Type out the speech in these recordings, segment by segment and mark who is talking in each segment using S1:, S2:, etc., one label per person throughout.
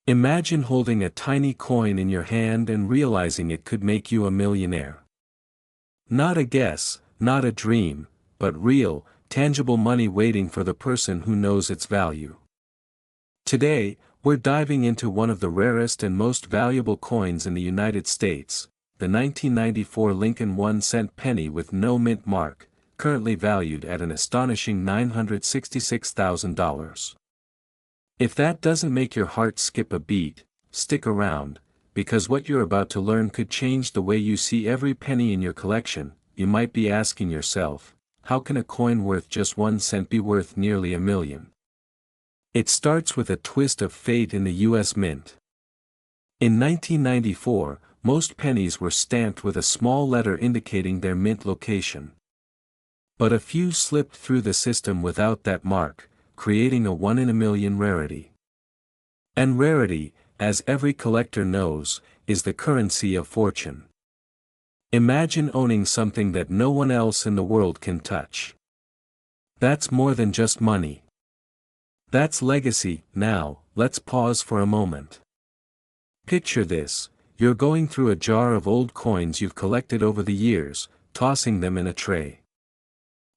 S1: Imagine holding a tiny coin in your hand and realizing it could make you a millionaire. Not a guess, not a dream, but real, tangible money waiting for the person who knows its value. Today, we're diving into one of the rarest and most valuable coins in the United States, the 1994 Lincoln 1-cent penny with no mint mark, currently valued at an astonishing $966,000. If that doesn't make your heart skip a beat, stick around, because what you're about to learn could change the way you see every penny in your collection. You might be asking yourself, how can a coin worth just 1 cent be worth nearly $1 million? It starts with a twist of fate in the U.S. Mint. In 1994, most pennies were stamped with a small letter indicating their mint location. But a few slipped through the system without that mark, creating a 1 in a million rarity. And rarity, as every collector knows, is the currency of fortune. Imagine owning something that no one else in the world can touch. That's more than just money. That's legacy. Now, let's pause for a moment. Picture this: you're going through a jar of old coins you've collected over the years, tossing them in a tray.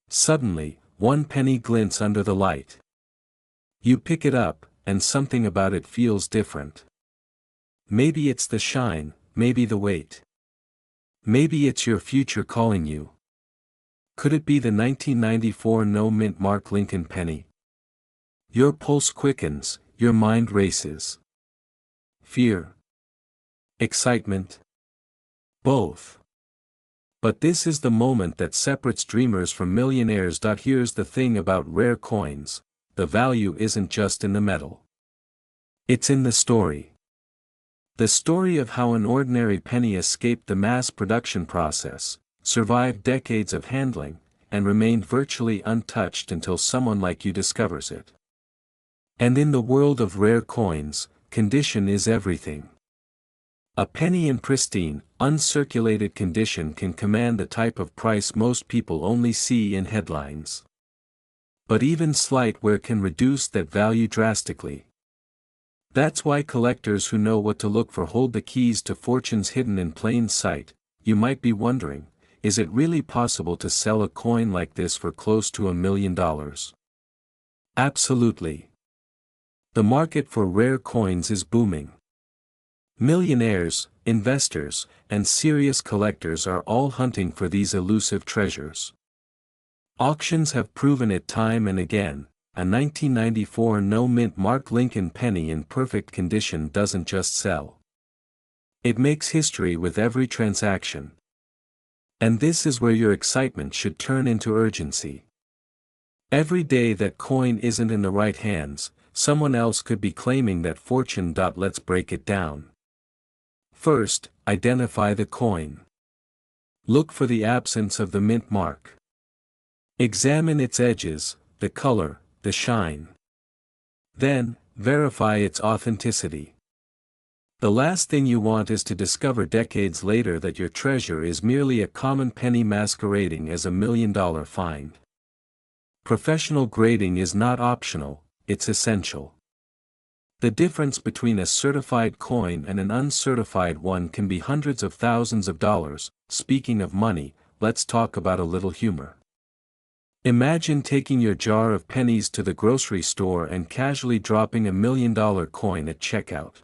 S1: Suddenly, one penny glints under the light. You pick it up, and something about it feels different. Maybe it's the shine, maybe the weight. Maybe it's your future calling you. Could it be the 1994 no mint mark Lincoln penny? Your pulse quickens, your mind races. Fear? Excitement? Both. But this is the moment that separates dreamers from millionaires. Here's the thing about rare coins: the value isn't just in the metal. It's in the story. The story of how an ordinary penny escaped the mass production process, survived decades of handling, and remained virtually untouched until someone like you discovers it. And in the world of rare coins, condition is everything. A penny in pristine, uncirculated condition can command the type of price most people only see in headlines. But even slight wear can reduce that value drastically. That's why collectors who know what to look for hold the keys to fortunes hidden in plain sight. You might be wondering, is it really possible to sell a coin like this for close to $1 million? Absolutely. The market for rare coins is booming. Millionaires, investors, and serious collectors are all hunting for these elusive treasures. Auctions have proven it time and again. A 1994 no mint mark Lincoln penny in perfect condition doesn't just sell. It makes history with every transaction. And this is where your excitement should turn into urgency. Every day that coin isn't in the right hands, someone else could be claiming that fortune. Let's break it down. First, identify the coin. Look for the absence of the mint mark. Examine its edges, the color, the shine. Then, verify its authenticity. The last thing you want is to discover decades later that your treasure is merely a common penny masquerading as $1 million find. Professional grading is not optional, it's essential. The difference between a certified coin and an uncertified one can be hundreds of thousands of dollars. Speaking of money, let's talk about a little humor. Imagine taking your jar of pennies to the grocery store and casually dropping $1 million coin at checkout.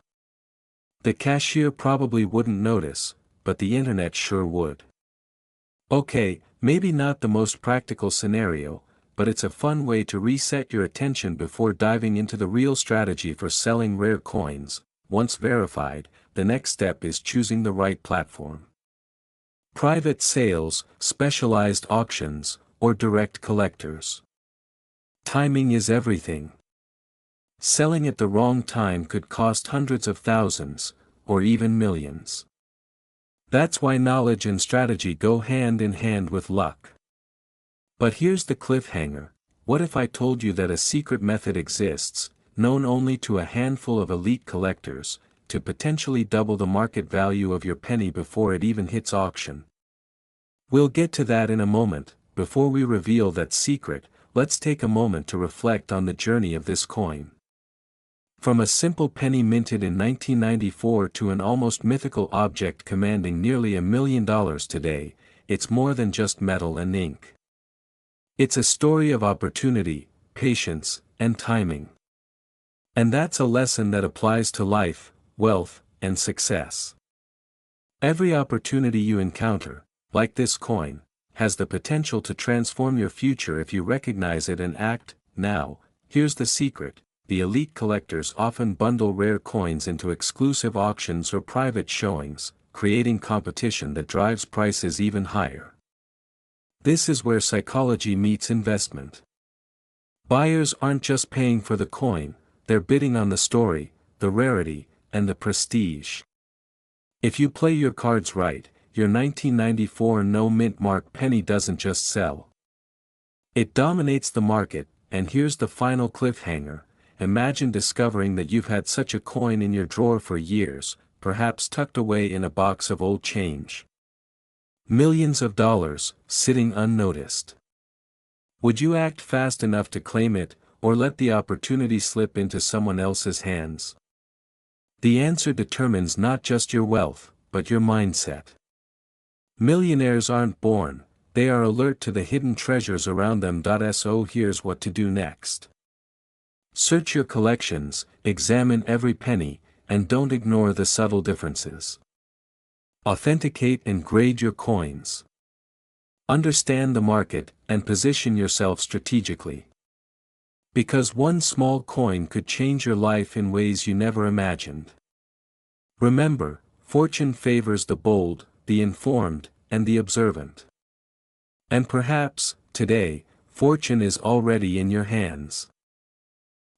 S1: The cashier probably wouldn't notice, but the internet sure would. Okay, maybe not the most practical scenario, but it's a fun way to reset your attention before diving into the real strategy for selling rare coins. Once verified, the next step is choosing the right platform. Private sales, specialized auctions, or direct collectors. Timing is everything. Selling at the wrong time could cost hundreds of thousands, or even millions. That's why knowledge and strategy go hand in hand with luck. But here's the cliffhanger: what if I told you that a secret method exists, known only to a handful of elite collectors, to potentially double the market value of your penny before it even hits auction? We'll get to that in a moment. Before we reveal that secret, let's take a moment to reflect on the journey of this coin. From a simple penny minted in 1994 to an almost mythical object commanding nearly $1 million today, it's more than just metal and ink. It's a story of opportunity, patience, and timing. And that's a lesson that applies to life, wealth, and success. Every opportunity you encounter, like this coin, has the potential to transform your future if you recognize it and act. Now, here's the secret: the elite collectors often bundle rare coins into exclusive auctions or private showings, creating competition that drives prices even higher. This is where psychology meets investment. Buyers aren't just paying for the coin, they're bidding on the story, the rarity, and the prestige. If you play your cards right, your 1994 no-mint mark penny doesn't just sell. It dominates the market. And here's the final cliffhanger: imagine discovering that you've had such a coin in your drawer for years, perhaps tucked away in a box of old change. Millions of dollars, sitting unnoticed. Would you act fast enough to claim it, or let the opportunity slip into someone else's hands? The answer determines not just your wealth, but your mindset. Millionaires aren't born, they are alert to the hidden treasures around them. So here's what to do next. Search your collections, examine every penny, and don't ignore the subtle differences. Authenticate and grade your coins. Understand the market, and position yourself strategically. Because one small coin could change your life in ways you never imagined. Remember, fortune favors the bold, the informed, and the observant. And perhaps, today, fortune is already in your hands.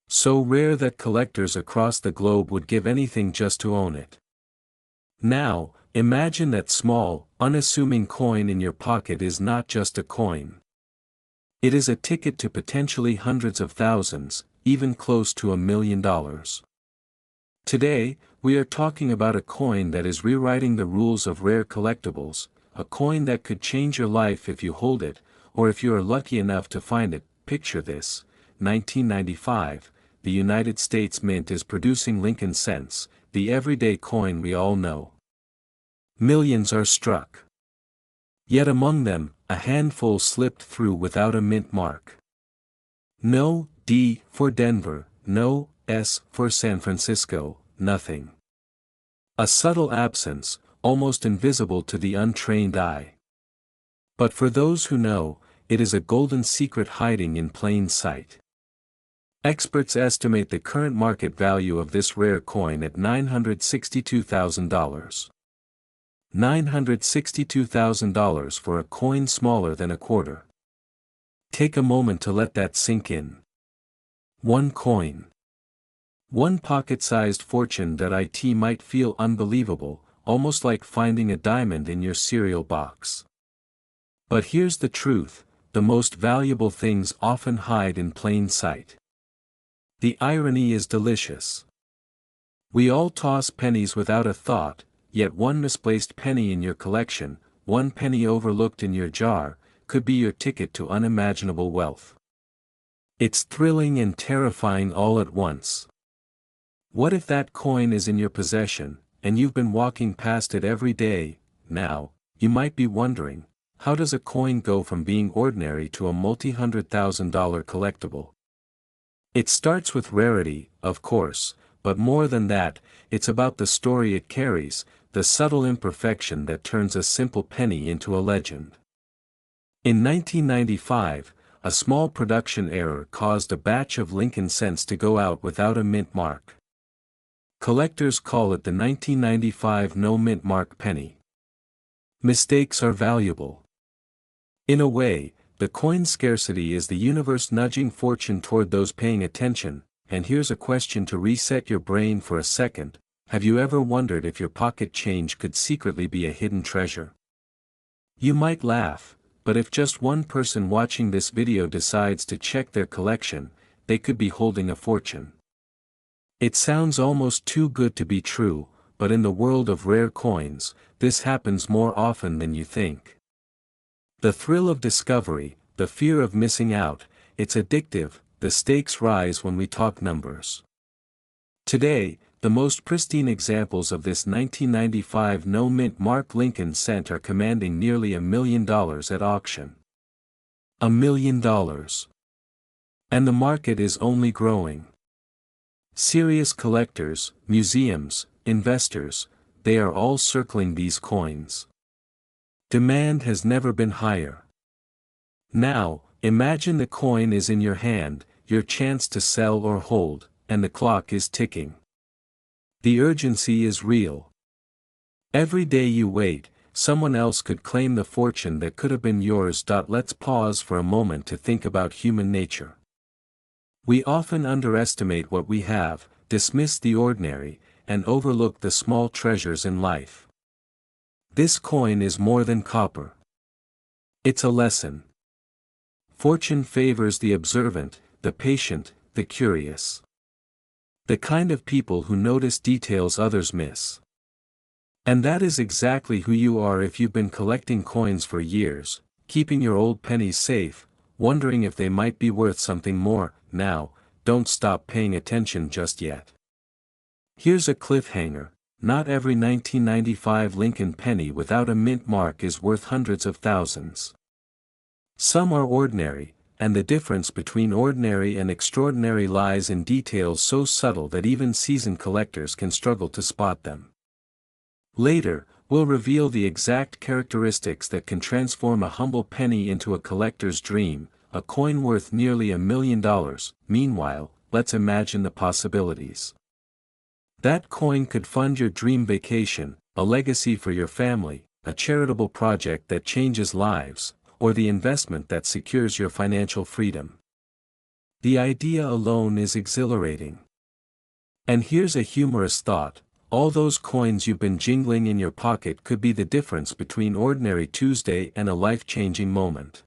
S1: So rare that collectors across the globe would give anything just to own it. Now, imagine that small, unassuming coin in your pocket is not just a coin. It is a ticket to potentially hundreds of thousands, even close to $1 million. Today, we are talking about a coin that is rewriting the rules of rare collectibles, a coin that could change your life if you hold it, or if you are lucky enough to find it. Picture this: 1995, the United States Mint is producing Lincoln cents, the everyday coin we all know. Millions are struck. Yet among them, a handful slipped through without a mint mark. No D for Denver, no S for San Francisco, nothing. A subtle absence, almost invisible to the untrained eye. But for those who know, it is a golden secret hiding in plain sight. Experts estimate the current market value of this rare coin at $962,000. $962,000 for a coin smaller than a quarter. Take a moment to let that sink in. One coin. One pocket-sized fortune. It might feel unbelievable, almost like finding a diamond in your cereal box. But here's the truth: the most valuable things often hide in plain sight. The irony is delicious. We all toss pennies without a thought, yet one misplaced penny in your collection, one penny overlooked in your jar, could be your ticket to unimaginable wealth. It's thrilling and terrifying all at once. What if that coin is in your possession, and you've been walking past it every day? Now, you might be wondering, how does a coin go from being ordinary to a multi-$100,000 collectible? It starts with rarity, of course, but more than that, it's about the story it carries, the subtle imperfection that turns a simple penny into a legend. In 1995, a small production error caused a batch of Lincoln cents to go out without a mint mark. Collectors call it the 1995 no mint mark penny. Mistakes are valuable. In a way, the coin's scarcity is the universe nudging fortune toward those paying attention. And here's a question to reset your brain for a second: have you ever wondered if your pocket change could secretly be a hidden treasure? You might laugh, but if just one person watching this video decides to check their collection, they could be holding a fortune. It sounds almost too good to be true, but in the world of rare coins, this happens more often than you think. The thrill of discovery, the fear of missing out, it's addictive. The stakes rise when we talk numbers. Today, the most pristine examples of this 1995 no-mint Mark Lincoln cent are commanding nearly $1 million at auction. $1 million. And the market is only growing. Serious collectors, museums, investors, they are all circling these coins. Demand has never been higher. Now, imagine the coin is in your hand, your chance to sell or hold, and the clock is ticking. The urgency is real. Every day you wait, someone else could claim the fortune that could have been yours. Let's pause for a moment to think about human nature. We often underestimate what we have, dismiss the ordinary, and overlook the small treasures in life. This coin is more than copper. It's a lesson. Fortune favors the observant, the patient, the curious. The kind of people who notice details others miss. And that is exactly who you are if you've been collecting coins for years, keeping your old pennies safe, wondering if they might be worth something more. Now, don't stop paying attention just yet. Here's a cliffhanger: not every 1995 Lincoln penny without a mint mark is worth hundreds of thousands. Some are ordinary, and the difference between ordinary and extraordinary lies in details so subtle that even seasoned collectors can struggle to spot them. Later, we'll reveal the exact characteristics that can transform a humble penny into a collector's dream, a coin worth nearly $1 million. Meanwhile, let's imagine the possibilities. That coin could fund your dream vacation, a legacy for your family, a charitable project that changes lives, or the investment that secures your financial freedom. The idea alone is exhilarating. And here's a humorous thought: all those coins you've been jingling in your pocket could be the difference between ordinary Tuesday and a life-changing moment.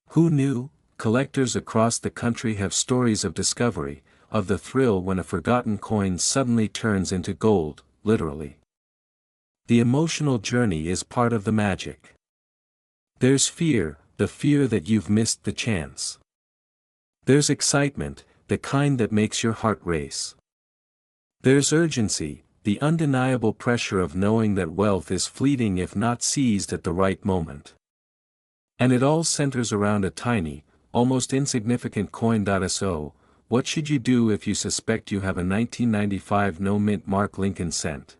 S1: Who knew? Collectors across the country have stories of discovery, of the thrill when a forgotten coin suddenly turns into gold, literally. The emotional journey is part of the magic. There's fear, the fear that you've missed the chance. There's excitement, the kind that makes your heart race. There's urgency, the undeniable pressure of knowing that wealth is fleeting if not seized at the right moment. And it all centers around a tiny, almost insignificant coin. So, what should you do if you suspect you have a 1995 no-mint Mark Lincoln cent?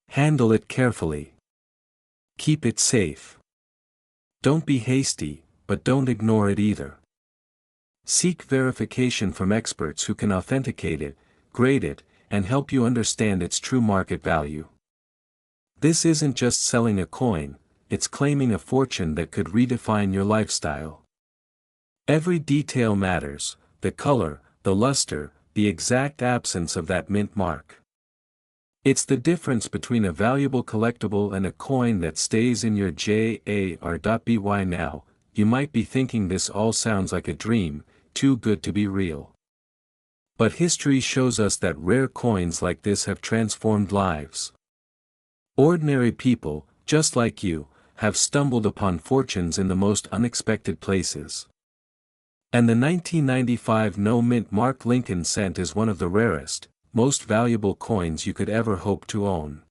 S1: Handle it carefully. Keep it safe. Don't be hasty, but don't ignore it either. Seek verification from experts who can authenticate it, grade it, and help you understand its true market value. This isn't just selling a coin, it's claiming a fortune that could redefine your lifestyle. Every detail matters: the color, the luster, the exact absence of that mint mark. It's the difference between a valuable collectible and a coin that stays in your jar. Now, you might be thinking this all sounds like a dream, too good to be real. But history shows us that rare coins like this have transformed lives. Ordinary people, just like you, have stumbled upon fortunes in the most unexpected places. And the 1995 no-mint Mark Lincoln cent is one of the rarest, most valuable coins you could ever hope to own.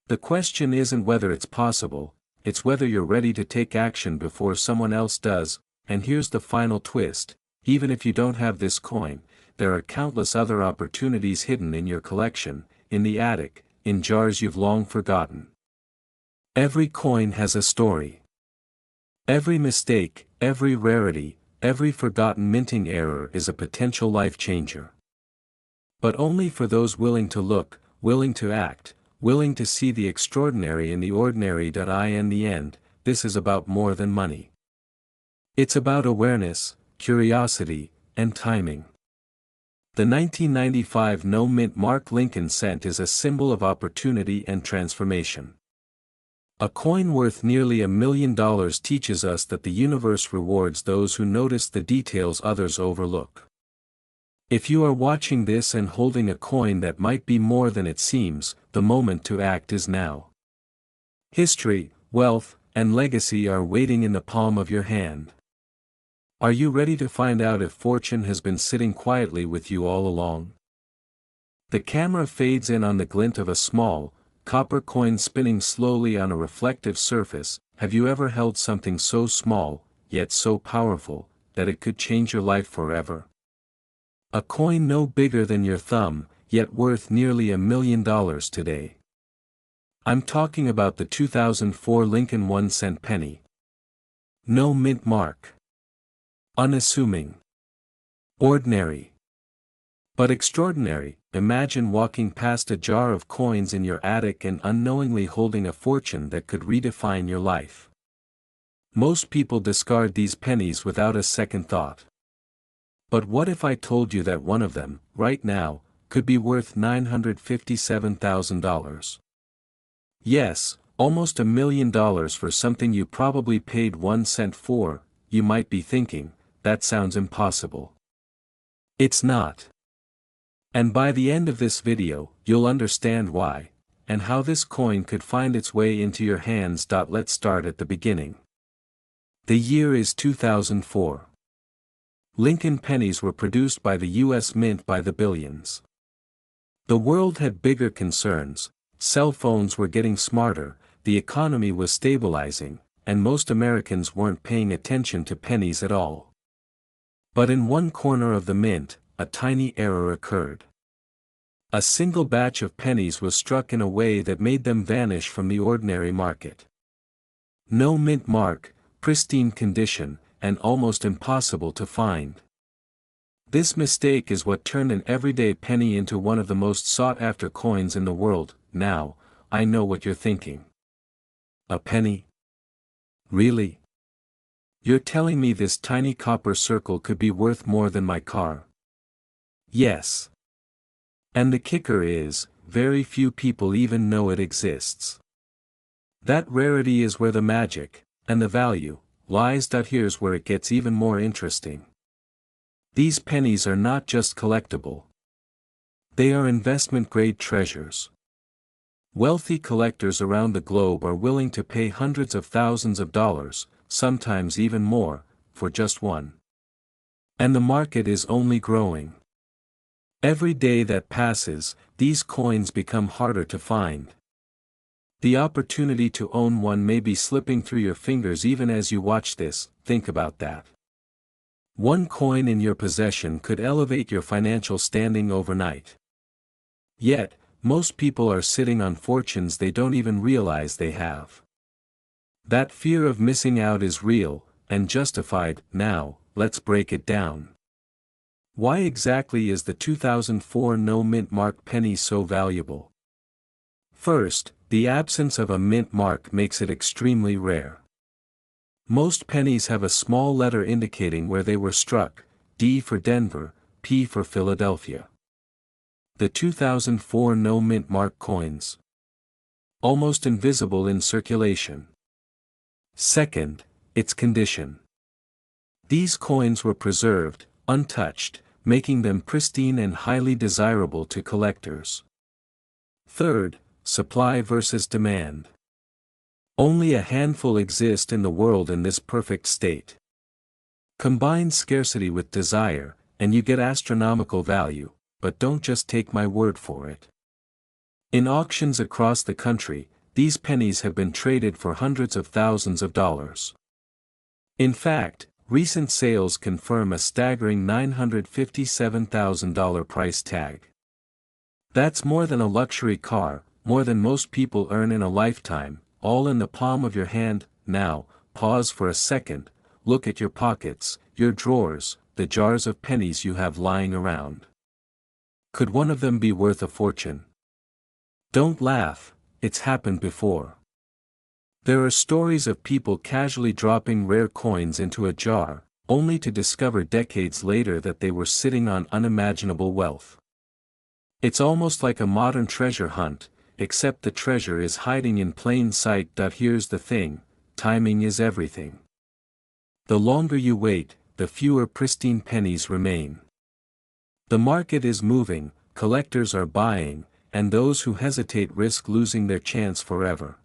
S1: The question isn't whether it's possible, it's whether you're ready to take action before someone else does. And here's the final twist: even if you don't have this coin, there are countless other opportunities hidden in your collection, in the attic, in jars you've long forgotten. Every coin has a story. Every mistake, every rarity, every forgotten minting error is a potential life changer. But only for those willing to look, willing to act, willing to see the extraordinary in the ordinary. In the end, this is about more than money. It's about awareness, curiosity, and timing. The 1995 no-mint Mark Lincoln cent is a symbol of opportunity and transformation. A coin worth nearly $1 million teaches us that the universe rewards those who notice the details others overlook. If you are watching this and holding a coin that might be more than it seems, the moment to act is now. History, wealth, and legacy are waiting in the palm of your hand. Are you ready to find out if fortune has been sitting quietly with you all along? The camera fades in on the glint of a small, copper coin spinning slowly on a reflective surface. Have you ever held something so small, yet so powerful, that it could change your life forever? A coin no bigger than your thumb, yet worth nearly $1 million today. I'm talking about the 2004 Lincoln 1-cent penny. No mint mark. Unassuming. Ordinary. But extraordinary. Imagine walking past a jar of coins in your attic and unknowingly holding a fortune that could redefine your life. Most people discard these pennies without a second thought. But what if I told you that one of them, right now, could be worth $957,000? Yes, almost $1 million for something you probably paid 1 cent for. You might be thinking, that sounds impossible. It's not. And by the end of this video, you'll understand why, and how this coin could find its way into your hands. Let's start at the beginning. The year is 2004. Lincoln pennies were produced by the U.S. Mint by the billions. The world had bigger concerns, cell phones were getting smarter, the economy was stabilizing, and most Americans weren't paying attention to pennies at all. But in one corner of the mint, a tiny error occurred. A single batch of pennies was struck in a way that made them vanish from the ordinary market. No mint mark, pristine condition, and almost impossible to find. This mistake is what turned an everyday penny into one of the most sought-after coins in the world. Now, I know what you're thinking. A penny? Really? You're telling me this tiny copper circle could be worth more than my car? Yes. And the kicker is, very few people even know it exists. That rarity is where the magic, and the value, lies. Here's where it gets even more interesting. These pennies are not just collectible. They are investment-grade treasures. Wealthy collectors around the globe are willing to pay hundreds of thousands of dollars, sometimes even more, for just one. And the market is only growing. Every day that passes, these coins become harder to find. The opportunity to own one may be slipping through your fingers even as you watch this. Think about that. One coin in your possession could elevate your financial standing overnight. Yet, most people are sitting on fortunes they don't even realize they have. That fear of missing out is real, and justified. Now, let's break it down. Why exactly is the 2004 no mint mark penny so valuable? First, the absence of a mint mark makes it extremely rare. Most pennies have a small letter indicating where they were struck, D for Denver, P for Philadelphia. The 2004 no mint mark coins. Almost invisible in circulation. Second, its condition. These coins were preserved, untouched, making them pristine and highly desirable to collectors. Third, supply versus demand. Only a handful exist in the world in this perfect state. Combine scarcity with desire, and you get astronomical value, but don't just take my word for it. In auctions across the country, these pennies have been traded for hundreds of thousands of dollars. In fact, recent sales confirm a staggering $957,000 price tag. That's more than a luxury car, more than most people earn in a lifetime, all in the palm of your hand. Now, pause for a second, look at your pockets, your drawers, the jars of pennies you have lying around. Could one of them be worth a fortune? Don't laugh, it's happened before. There are stories of people casually dropping rare coins into a jar, only to discover decades later that they were sitting on unimaginable wealth. It's almost like a modern treasure hunt, except the treasure is hiding in plain sight. Here's the thing, timing is everything. The longer you wait, the fewer pristine pennies remain. The market is moving, collectors are buying, and those who hesitate risk losing their chance forever.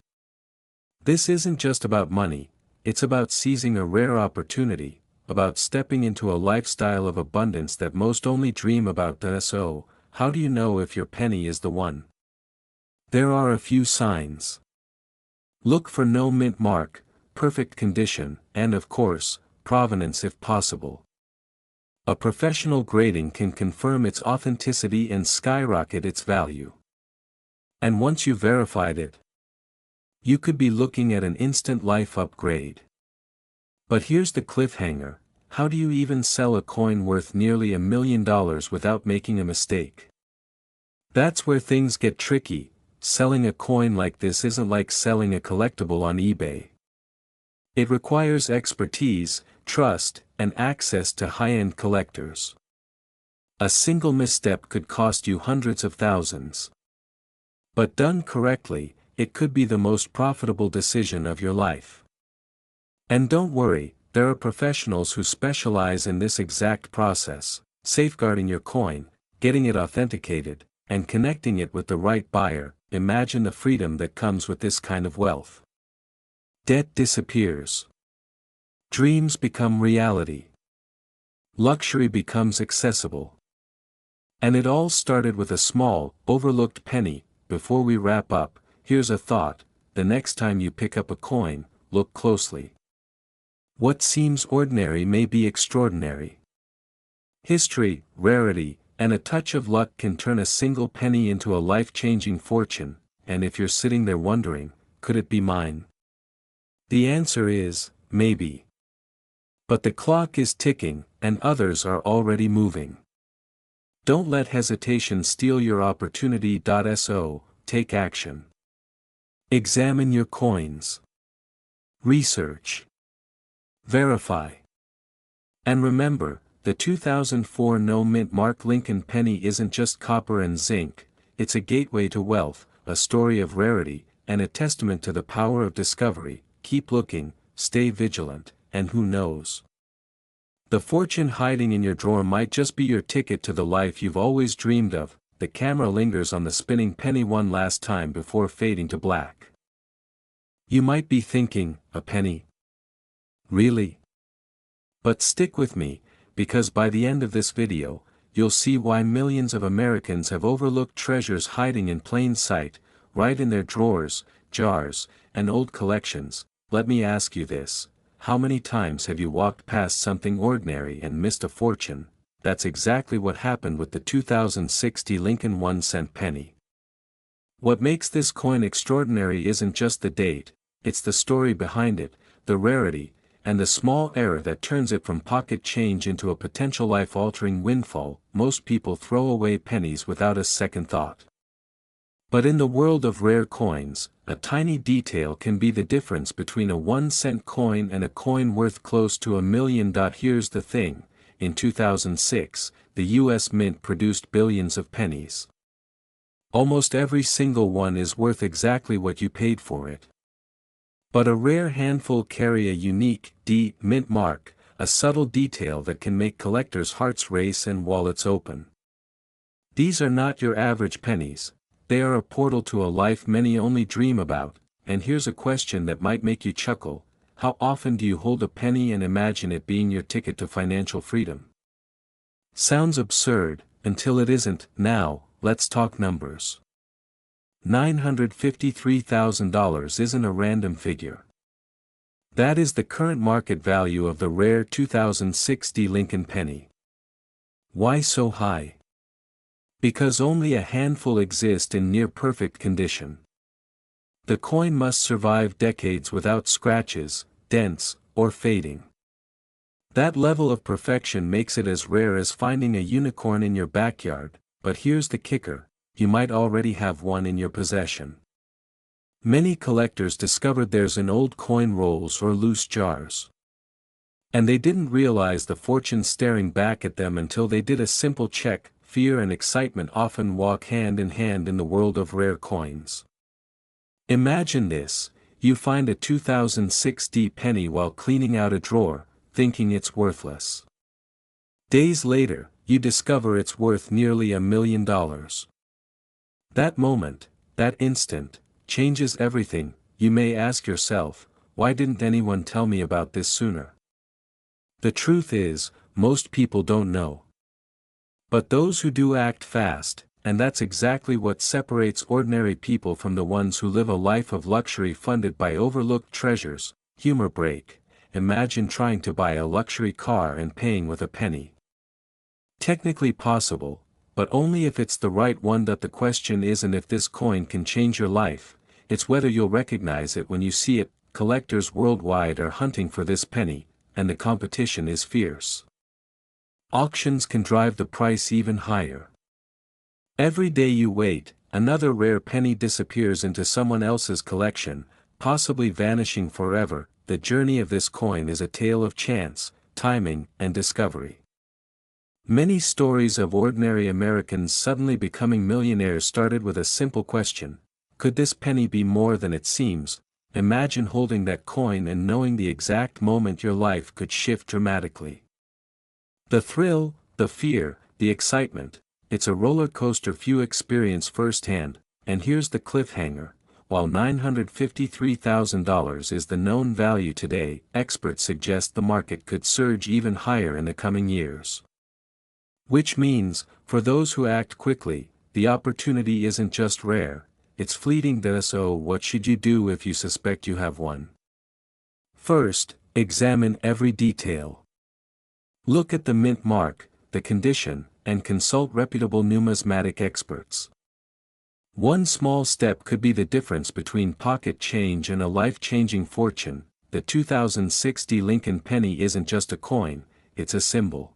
S1: This isn't just about money, it's about seizing a rare opportunity, about stepping into a lifestyle of abundance that most only dream about. So, how do you know if your penny is the one? There are a few signs. Look for no mint mark, perfect condition, and of course, provenance if possible. A professional grading can confirm its authenticity and skyrocket its value. And once you've verified it, you could be looking at an instant life upgrade. But here's the cliffhanger: how do you even sell a coin worth nearly $1 million without making a mistake? That's where things get tricky. Selling a coin like this isn't like selling a collectible on eBay. It requires expertise, trust, and access to high-end collectors. A single misstep could cost you hundreds of thousands. But done correctly, it could be the most profitable decision of your life. And don't worry, there are professionals who specialize in this exact process: safeguarding your coin, getting it authenticated, and connecting it with the right buyer. Imagine the freedom that comes with this kind of wealth. Debt disappears. Dreams become reality. Luxury becomes accessible. And it all started with a small, overlooked penny. Before we wrap up, here's a thought: the next time you pick up a coin, look closely. What seems ordinary may be extraordinary. History, rarity, and a touch of luck can turn a single penny into a life-changing fortune. And if you're sitting there wondering, could it be mine? The answer is, maybe. But the clock is ticking, and others are already moving. Don't let hesitation steal your opportunity. So, take action. Examine your coins. Research. Verify. And remember, the 2004 no mint mark Lincoln penny isn't just copper and zinc, it's a gateway to wealth, a story of rarity, and a testament to the power of discovery. Keep looking, stay vigilant, and who knows? The fortune hiding in your drawer might just be your ticket to the life you've always dreamed of. The camera lingers on the spinning penny one last time before fading to black. You might be thinking, a penny? Really? But stick with me, because by the end of this video, you'll see why millions of Americans have overlooked treasures hiding in plain sight, right in their drawers, jars, and old collections. Let me ask you this: how many times have you walked past something ordinary and missed a fortune? That's exactly what happened with the 2060 Lincoln 1-cent penny. What makes this coin extraordinary isn't just the date, it's the story behind it, the rarity, and the small error that turns it from pocket change into a potential life-altering windfall. Most people throw away pennies without a second thought. But in the world of rare coins, a tiny detail can be the difference between a 1-cent coin and a coin worth close to $1 million. Here's the thing: in 2006, the US Mint produced billions of pennies. Almost every single one is worth exactly what you paid for it. But a rare handful carry a unique, mint mark, a subtle detail that can make collectors' hearts race and wallets open. These are not your average pennies, they are a portal to a life many only dream about. And here's a question that might make you chuckle: how often do you hold a penny and imagine it being your ticket to financial freedom? Sounds absurd, until it isn't. Now, let's talk numbers. $953,000 isn't a random figure. That is the current market value of the rare 2060 Lincoln penny. Why so high? Because only a handful exist in near-perfect condition. The coin must survive decades without scratches, dents, or fading. That level of perfection makes it as rare as finding a unicorn in your backyard. But here's the kicker: you might already have one in your possession. Many collectors discovered theirs in old coin rolls or loose jars. And they didn't realize the fortune staring back at them until they did a simple check. Fear and excitement often walk hand in hand in the world of rare coins. Imagine this: you find a 2006 penny while cleaning out a drawer, thinking it's worthless. Days later, you discover it's worth nearly $1 million. That moment, that instant, changes everything. You may ask yourself, why didn't anyone tell me about this sooner? The truth is, most people don't know. But those who do act fast, and that's exactly what separates ordinary people from the ones who live a life of luxury funded by overlooked treasures. Humor break. Imagine trying to buy a luxury car and paying with a penny. Technically possible, but only if it's the right one. That the question isn't if this coin can change your life, it's whether you'll recognize it when you see it. Collectors worldwide are hunting for this penny, and the competition is fierce. Auctions can drive the price even higher. Every day you wait, another rare penny disappears into someone else's collection, possibly vanishing forever. The journey of this coin is a tale of chance, timing, and discovery. Many stories of ordinary Americans suddenly becoming millionaires started with a simple question: could this penny be more than it seems? Imagine holding that coin and knowing the exact moment your life could shift dramatically. The thrill, the fear, the excitement, it's a roller coaster few experience firsthand. And here's the cliffhanger: while $953,000 is the known value today, experts suggest the market could surge even higher in the coming years. Which means, for those who act quickly, the opportunity isn't just rare, it's fleeting. So what should you do if you suspect you have one? First, examine every detail. Look at the mint mark, the condition, and consult reputable numismatic experts. One small step could be the difference between pocket change and a life-changing fortune. The 2060 Lincoln penny isn't just a coin, it's a symbol.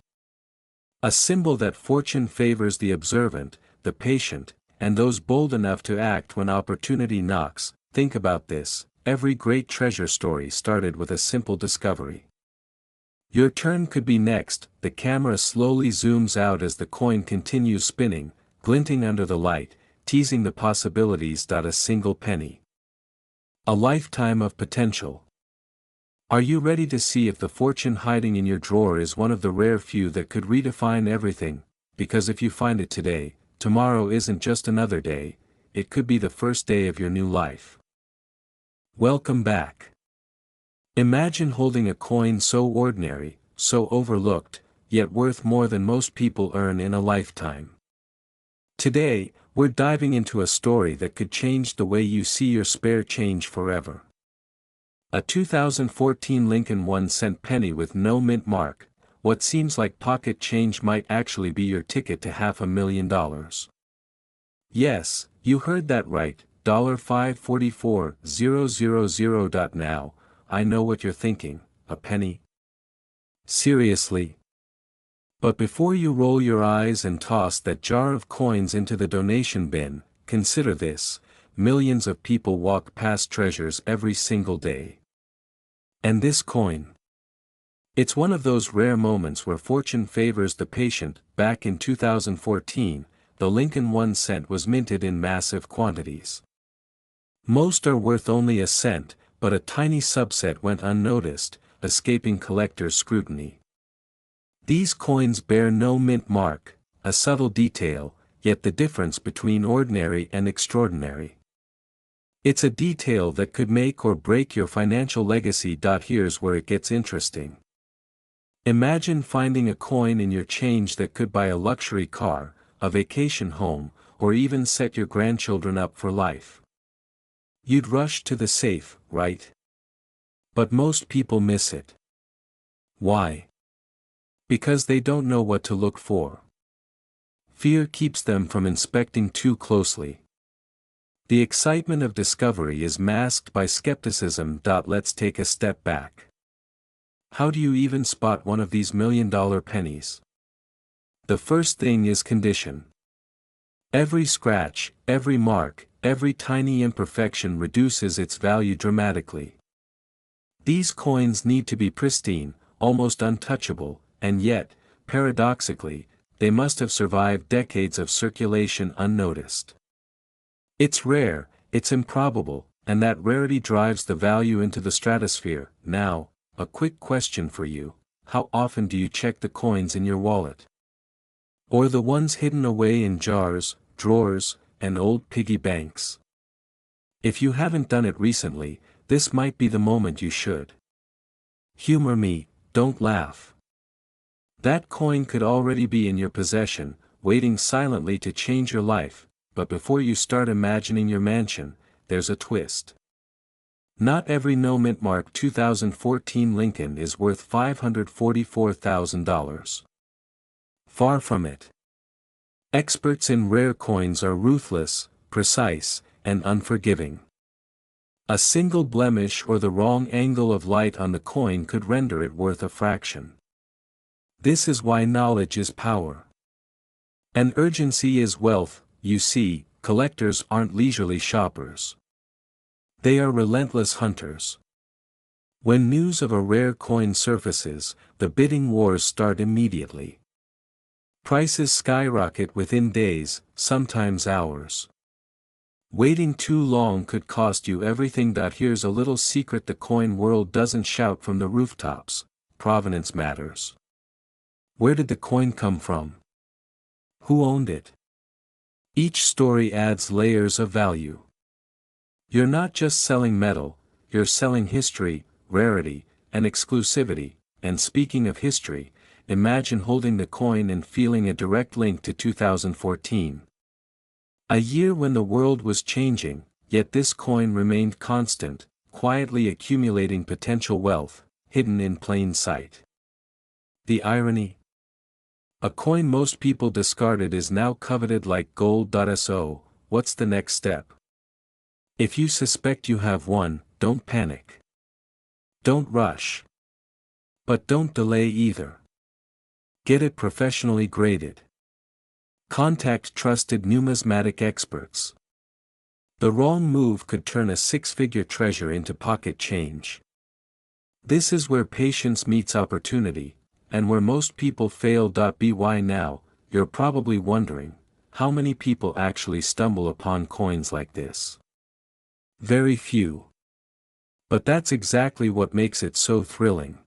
S1: A symbol that fortune favors the observant, the patient, and those bold enough to act when opportunity knocks. Think about this: every great treasure story started with a simple discovery. Your turn could be next. The camera slowly zooms out as the coin continues spinning, glinting under the light, teasing the possibilities. A single penny. A lifetime of potential. Are you ready to see if the fortune hiding in your drawer is one of the rare few that could redefine everything? Because if you find it today, tomorrow isn't just another day, it could be the first day of your new life. Welcome back. Imagine holding a coin so ordinary, so overlooked, yet worth more than most people earn in a lifetime. Today, we're diving into a story that could change the way you see your spare change forever. A 2014 Lincoln 1-cent penny with no mint mark. What seems like pocket change might actually be your ticket to $500,000. Yes, you heard that right, $544,000. Now, I know what you're thinking: a penny? Seriously? But before you roll your eyes and toss that jar of coins into the donation bin, consider this: millions of people walk past treasures every single day. And this coin? It's one of those rare moments where fortune favors the patient. Back in 2014, the Lincoln 1-cent was minted in massive quantities. Most are worth only a cent, but a tiny subset went unnoticed, escaping collectors' scrutiny. These coins bear no mint mark, a subtle detail, yet the difference between ordinary and extraordinary. It's a detail that could make or break your financial legacy. Here's where it gets interesting. Imagine finding a coin in your change that could buy a luxury car, a vacation home, or even set your grandchildren up for life. You'd rush to the safe, right? But most people miss it. Why? Because they don't know what to look for. Fear keeps them from inspecting too closely. The excitement of discovery is masked by skepticism. Let's take a step back. How do you even spot one of these million-dollar pennies? The first thing is condition. Every scratch, every mark, every tiny imperfection reduces its value dramatically. These coins need to be pristine, almost untouchable, and yet, paradoxically, they must have survived decades of circulation unnoticed. It's rare, it's improbable, and that rarity drives the value into the stratosphere. Now, a quick question for you: how often do you check the coins in your wallet? Or the ones hidden away in jars, drawers, and old piggy banks? If you haven't done it recently, this might be the moment you should. Humor me, don't laugh. That coin could already be in your possession, waiting silently to change your life, but before you start imagining your mansion, there's a twist. Not every no mint mark 2014 Lincoln is worth $544,000. Far from it. Experts in rare coins are ruthless, precise, and unforgiving. A single blemish or the wrong angle of light on the coin could render it worth a fraction. This is why knowledge is power. And urgency is wealth. You see, collectors aren't leisurely shoppers. They are relentless hunters. When news of a rare coin surfaces, the bidding wars start immediately. Prices skyrocket within days, sometimes hours. Waiting too long could cost you everything. Here's a little secret the coin world doesn't shout from the rooftops: provenance matters. Where did the coin come from? Who owned it? Each story adds layers of value. You're not just selling metal, you're selling history, rarity, and exclusivity. And speaking of history, imagine holding the coin and feeling a direct link to 2014. A year when the world was changing, yet this coin remained constant, quietly accumulating potential wealth, hidden in plain sight. The irony? A coin most people discarded is now coveted like gold. So, what's the next step? If you suspect you have one, don't panic. Don't rush. But don't delay either. Get it professionally graded. Contact trusted numismatic experts. The wrong move could turn a six-figure treasure into pocket change. This is where patience meets opportunity, and where most people fail. By now, you're probably wondering, how many people actually stumble upon coins like this? Very few. But that's exactly what makes it so thrilling.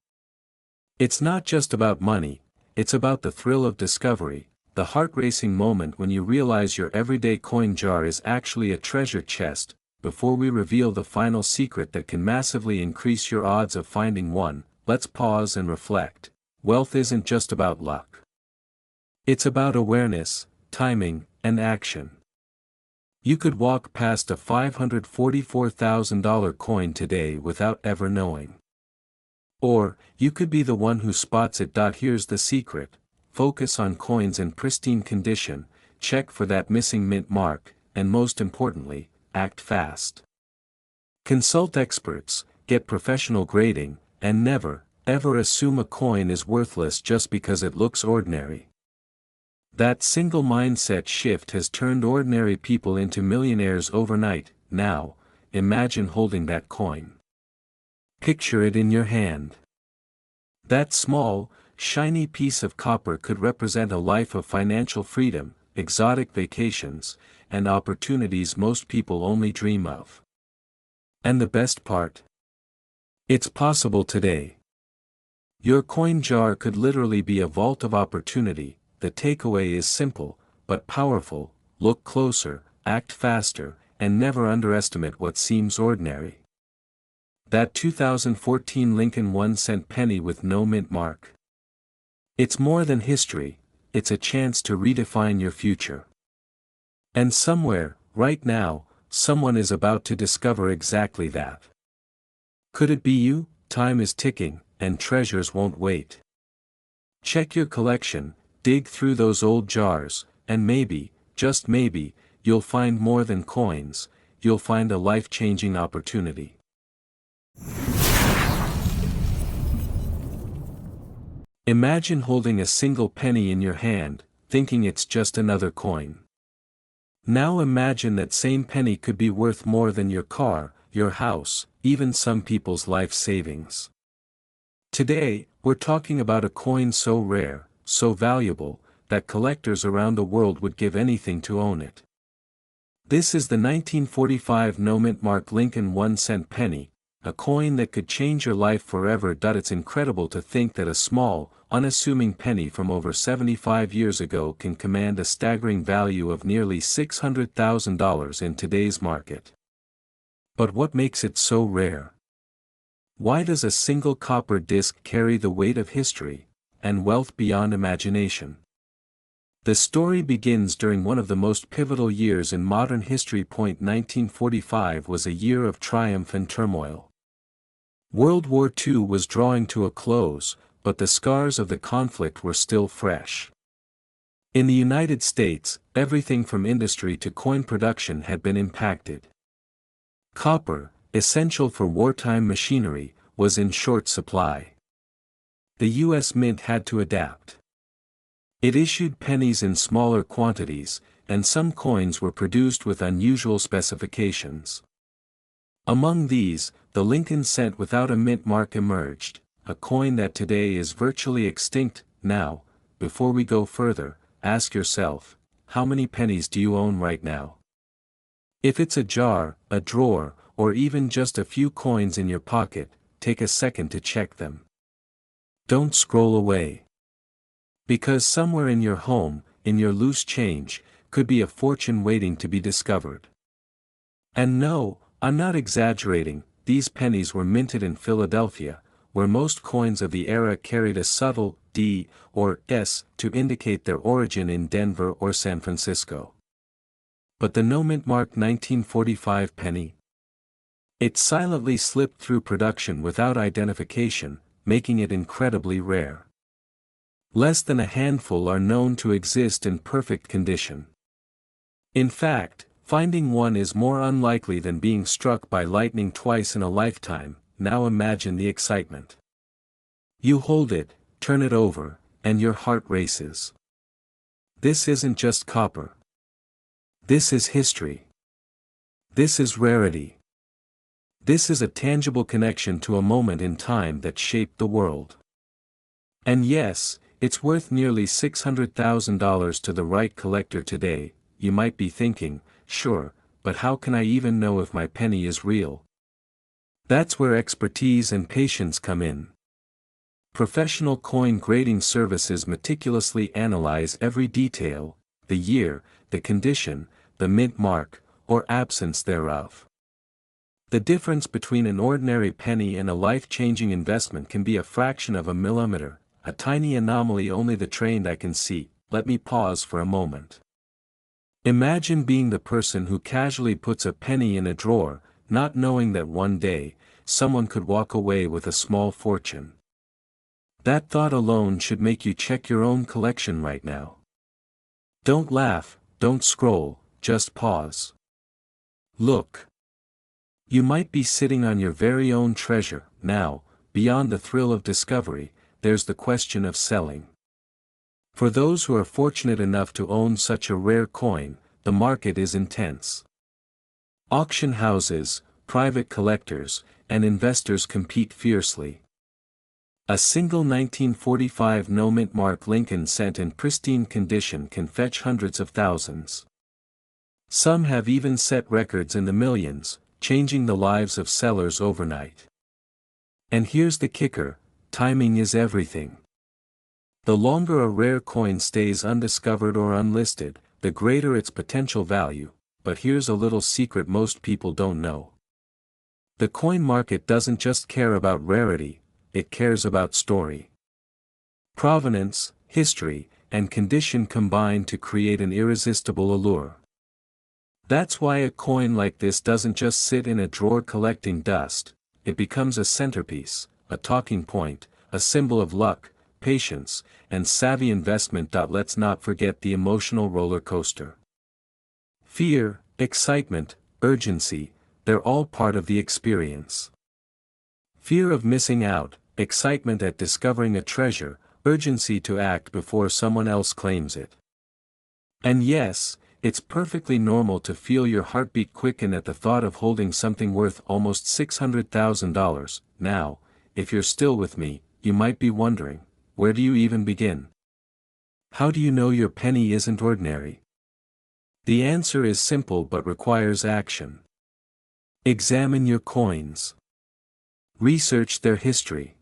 S1: It's not just about money, it's about the thrill of discovery, the heart-racing moment when you realize your everyday coin jar is actually a treasure chest. Before we reveal the final secret that can massively increase your odds of finding one, let's pause and reflect. Wealth isn't just about luck. It's about awareness, timing, and action. You could walk past a $544,000 coin today without ever knowing. Or, you could be the one who spots it. Here's the secret: focus on coins in pristine condition, check for that missing mint mark, and most importantly, act fast. Consult experts, get professional grading, and never, ever assume a coin is worthless just because it looks ordinary. That single mindset shift has turned ordinary people into millionaires overnight. Now, imagine holding that coin. Picture it in your hand. That small, shiny piece of copper could represent a life of financial freedom, exotic vacations, and opportunities most people only dream of. And the best part? It's possible today. Your coin jar could literally be a vault of opportunity. The takeaway is simple, but powerful: look closer, act faster, and never underestimate what seems ordinary. That 2014 Lincoln 1-cent penny with no mint mark. It's more than history, it's a chance to redefine your future. And somewhere, right now, someone is about to discover exactly that. Could it be you? Time is ticking, and treasures won't wait. Check your collection, dig through those old jars, and maybe, just maybe, you'll find more than coins, you'll find a life-changing opportunity. Imagine holding a single penny in your hand, thinking it's just another coin. Now imagine that same penny could be worth more than your car, your house, even some people's life savings. Today, we're talking about a coin so rare, so valuable, that collectors around the world would give anything to own it. This is the 1945 no-mint mark Lincoln 1-cent penny, a coin that could change your life forever. It's incredible to think that a small, unassuming penny from over 75 years ago can command a staggering value of nearly $600,000 in today's market. But what makes it so rare? Why does a single copper disc carry the weight of history, and wealth beyond imagination. The story begins during one of the most pivotal years in modern history. 1945 was a year of triumph and turmoil. World War II was drawing to a close, but the scars of the conflict were still fresh. In the United States, everything from industry to coin production had been impacted. Copper, essential for wartime machinery, was in short supply. The U.S. Mint had to adapt. It issued pennies in smaller quantities, and some coins were produced with unusual specifications. Among these, the Lincoln cent without a mint mark emerged, a coin that today is virtually extinct. Now, before we go further, ask yourself, how many pennies do you own right now? If it's a jar, a drawer, or even just a few coins in your pocket, take a second to check them. Don't scroll away. Because somewhere in your home, in your loose change, could be a fortune waiting to be discovered. And no, I'm not exaggerating, these pennies were minted in Philadelphia, where most coins of the era carried a subtle D or S to indicate their origin in Denver or San Francisco. But the no-mint mark 1945 penny? It silently slipped through production without identification, making it incredibly rare. Less than a handful are known to exist in perfect condition. In fact, finding one is more unlikely than being struck by lightning twice in a lifetime. Now imagine the excitement. You hold it, turn it over, and your heart races. This isn't just copper. This is history. This is rarity. This is a tangible connection to a moment in time that shaped the world. And yes, it's worth nearly $600,000 to the right collector today. You might be thinking, sure, but how can I even know if my penny is real? That's where expertise and patience come in. Professional coin grading services meticulously analyze every detail, the year, the condition, the mint mark, or absence thereof. The difference between an ordinary penny and a life-changing investment can be a fraction of a millimeter, a tiny anomaly only the trained eye can see. Let me pause for a moment. Imagine being the person who casually puts a penny in a drawer, not knowing that one day, someone could walk away with a small fortune. That thought alone should make you check your own collection right now. Don't laugh, don't scroll, just pause. Look. You might be sitting on your very own treasure. Now, beyond the thrill of discovery, there's the question of selling. For those who are fortunate enough to own such a rare coin, the market is intense. Auction houses, private collectors, and investors compete fiercely. A single 1945 no-mint mark Lincoln cent in pristine condition can fetch hundreds of thousands. Some have even set records in the millions, changing the lives of sellers overnight. And here's the kicker, timing is everything. The longer a rare coin stays undiscovered or unlisted, the greater its potential value. But here's a little secret most people don't know. The coin market doesn't just care about rarity, it cares about story. Provenance, history, and condition combine to create an irresistible allure. That's why a coin like this doesn't just sit in a drawer collecting dust, it becomes a centerpiece, a talking point, a symbol of luck, patience, and savvy investment. Let's not forget the emotional roller coaster. Fear, excitement, urgency, they're all part of the experience. Fear of missing out, excitement at discovering a treasure, urgency to act before someone else claims it. And yes, it's perfectly normal to feel your heartbeat quicken at the thought of holding something worth almost $600,000. Now, if you're still with me, you might be wondering, where do you even begin? How do you know your penny isn't ordinary? The answer is simple but requires action. Examine your coins. Research their history.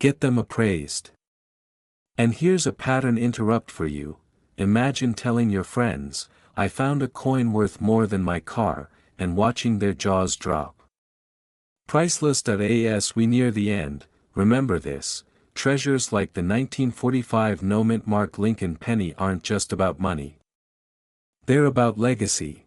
S1: Get them appraised. And here's a pattern interrupt for you. Imagine telling your friends, I found a coin worth more than my car, and watching their jaws drop. Priceless. As we near the end, remember this, treasures like the 1945 no-mint mark Lincoln penny aren't just about money. They're about legacy.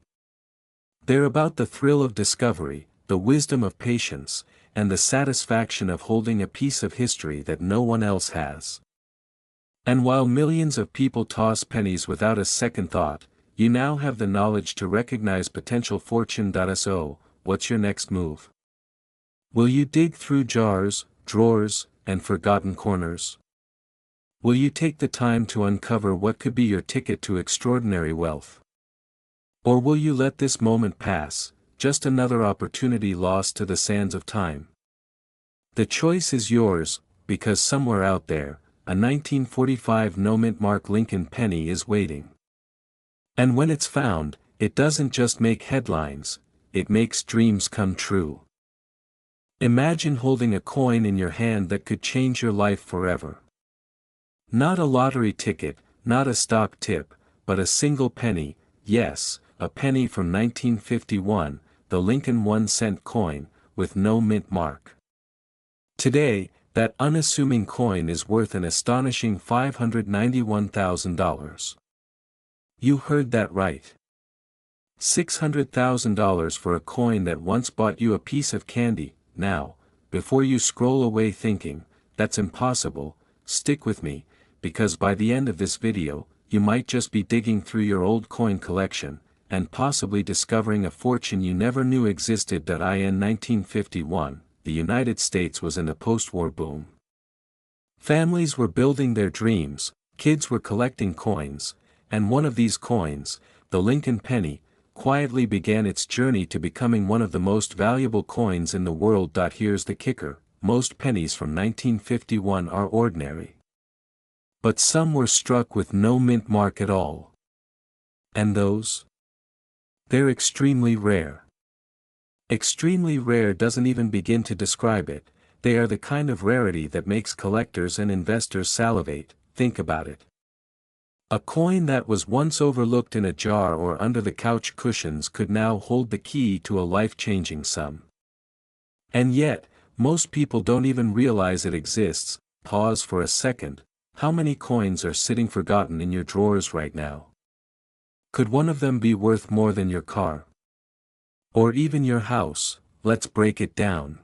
S1: They're about the thrill of discovery, the wisdom of patience, and the satisfaction of holding a piece of history that no one else has. And while millions of people toss pennies without a second thought, you now have the knowledge to recognize potential fortune. So, what's your next move? Will you dig through jars, drawers, and forgotten corners? Will you take the time to uncover what could be your ticket to extraordinary wealth? Or will you let this moment pass, just another opportunity lost to the sands of time? The choice is yours, because somewhere out there, a 1945 no-mint mark Lincoln penny is waiting. And when it's found, it doesn't just make headlines, it makes dreams come true. Imagine holding a coin in your hand that could change your life forever. Not a lottery ticket, not a stock tip, but a single penny, yes, a penny from 1951, the Lincoln 1-cent coin, with no mint mark. Today, that unassuming coin is worth an astonishing $591,000. You heard that right. $600,000 for a coin that once bought you a piece of candy. Now, before you scroll away thinking, that's impossible, stick with me, because by the end of this video, you might just be digging through your old coin collection, and possibly discovering a fortune you never knew existed. In 1951, the United States was in a post-war boom. Families were building their dreams, kids were collecting coins, and one of these coins, the Lincoln penny, quietly began its journey to becoming one of the most valuable coins in the world. Here's the kicker, most pennies from 1951 are ordinary. But some were struck with no mint mark at all. And those? They're extremely rare. Extremely rare doesn't even begin to describe it, they are the kind of rarity that makes collectors and investors salivate. Think about it. A coin that was once overlooked in a jar or under the couch cushions could now hold the key to a life-changing sum. And yet, most people don't even realize it exists. Pause for a second. How many coins are sitting forgotten in your drawers right now? Could one of them be worth more than your car? Or even your house? Let's break it down.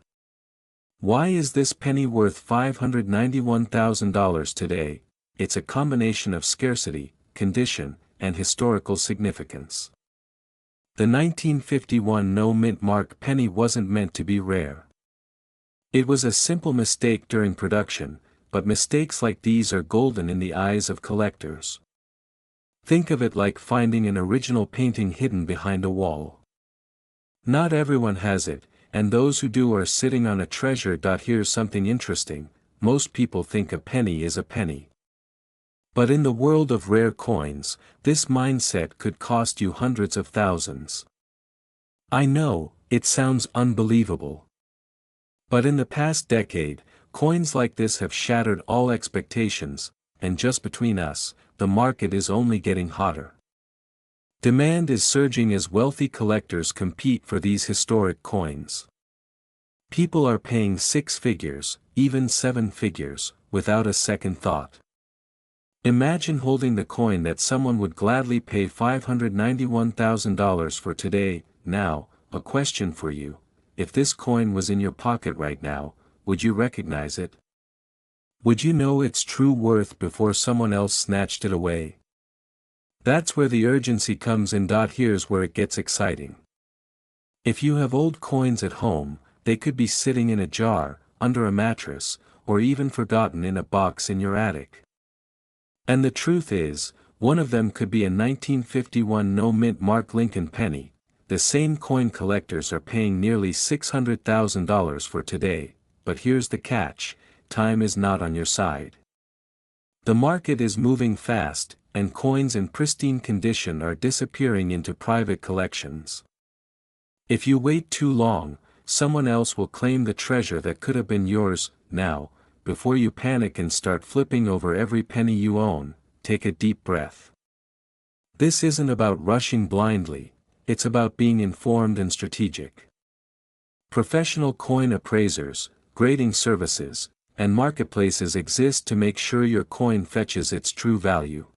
S1: Why is this penny worth $591,000 today? It's a combination of scarcity, condition, and historical significance. The 1951 no-mint mark penny wasn't meant to be rare. It was a simple mistake during production, but mistakes like these are golden in the eyes of collectors. Think of it like finding an original painting hidden behind a wall. Not everyone has it, and those who do are sitting on a treasure. Here's something interesting, most people think a penny is a penny. But in the world of rare coins, this mindset could cost you hundreds of thousands. I know, it sounds unbelievable. But in the past decade, coins like this have shattered all expectations, and just between us, the market is only getting hotter. Demand is surging as wealthy collectors compete for these historic coins. People are paying 6 figures, even 7 figures, without a second thought. Imagine holding the coin that someone would gladly pay $591,000 for today. Now, a question for you. If this coin was in your pocket right now, would you recognize it? Would you know its true worth before someone else snatched it away? That's where the urgency comes in. Here's where it gets exciting. If you have old coins at home, they could be sitting in a jar, under a mattress, or even forgotten in a box in your attic. And the truth is, one of them could be a 1951 no-mint mark Lincoln penny. The same coin collectors are paying nearly $600,000 for today, but here's the catch, time is not on your side. The market is moving fast, and coins in pristine condition are disappearing into private collections. If you wait too long, someone else will claim the treasure that could have been yours. Now, before you panic and start flipping over every penny you own, take a deep breath. This isn't about rushing blindly, it's about being informed and strategic. Professional coin appraisers, grading services, and marketplaces exist to make sure your coin fetches its true value.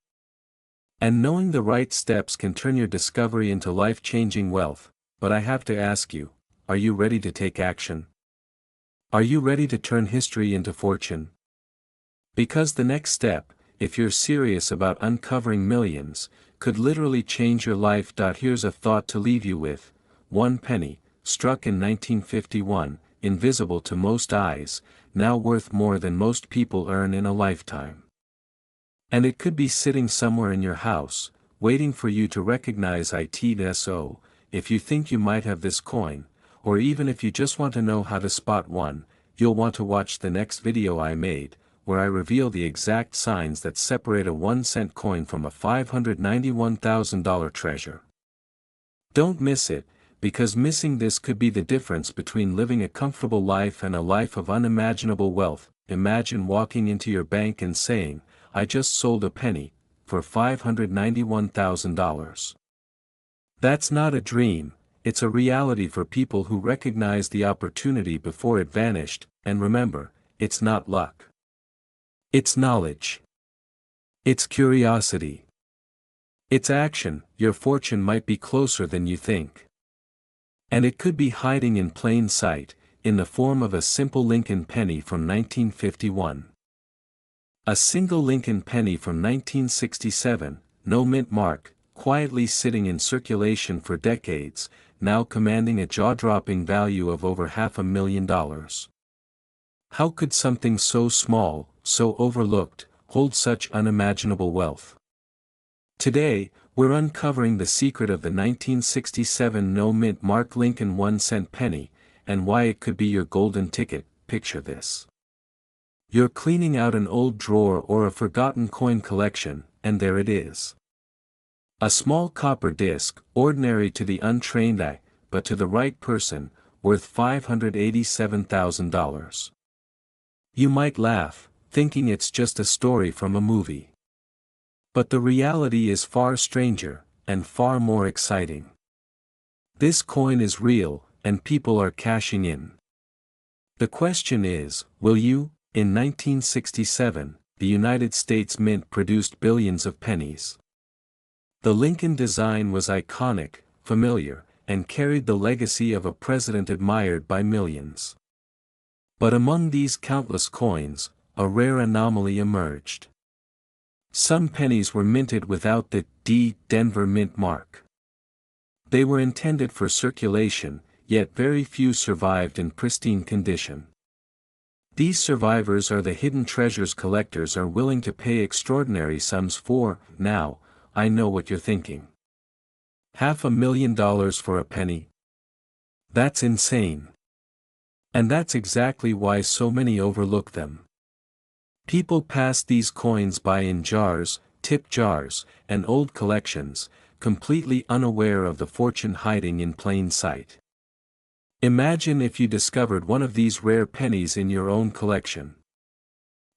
S1: And knowing the right steps can turn your discovery into life-changing wealth, but I have to ask you, are you ready to take action? Are you ready to turn history into fortune? Because the next step, if you're serious about uncovering millions, could literally change your life. Here's a thought to leave you with: one penny, struck in 1951, invisible to most eyes, now worth more than most people earn in a lifetime. And it could be sitting somewhere in your house, waiting for you to recognize it. So, if you think you might have this coin, or even if you just want to know how to spot one, you'll want to watch the next video I made, where I reveal the exact signs that separate a 1-cent coin from a $591,000 treasure. Don't miss it, because missing this could be the difference between living a comfortable life and a life of unimaginable wealth. Imagine walking into your bank and saying, "I just sold a penny, for $591,000. That's not a dream, it's a reality for people who recognize the opportunity before it vanished. And remember, it's not luck. It's knowledge. It's curiosity. It's action. Your fortune might be closer than you think. And it could be hiding in plain sight, in the form of a simple Lincoln penny from 1951. A single Lincoln penny from 1967, no mint mark, quietly sitting in circulation for decades, now commanding a jaw-dropping value of over $500,000. How could something so small, so overlooked, hold such unimaginable wealth? Today, we're uncovering the secret of the 1967 no mint mark Lincoln 1-cent penny, and why it could be your golden ticket. Picture this. You're cleaning out an old drawer or a forgotten coin collection, and there it is. A small copper disc, ordinary to the untrained eye, but to the right person, worth $587,000. You might laugh, thinking it's just a story from a movie. But the reality is far stranger, and far more exciting. This coin is real, and people are cashing in. The question is, will you? In 1967, the United States Mint produced billions of pennies. The Lincoln design was iconic, familiar, and carried the legacy of a president admired by millions. But among these countless coins, a rare anomaly emerged. Some pennies were minted without the Denver Mint mark. They were intended for circulation, yet very few survived in pristine condition. These survivors are the hidden treasures collectors are willing to pay extraordinary sums for. Now, I know what you're thinking. $500,000 for a penny? That's insane. And that's exactly why so many overlook them. People pass these coins by in jars, tip jars, and old collections, completely unaware of the fortune hiding in plain sight. Imagine if you discovered one of these rare pennies in your own collection.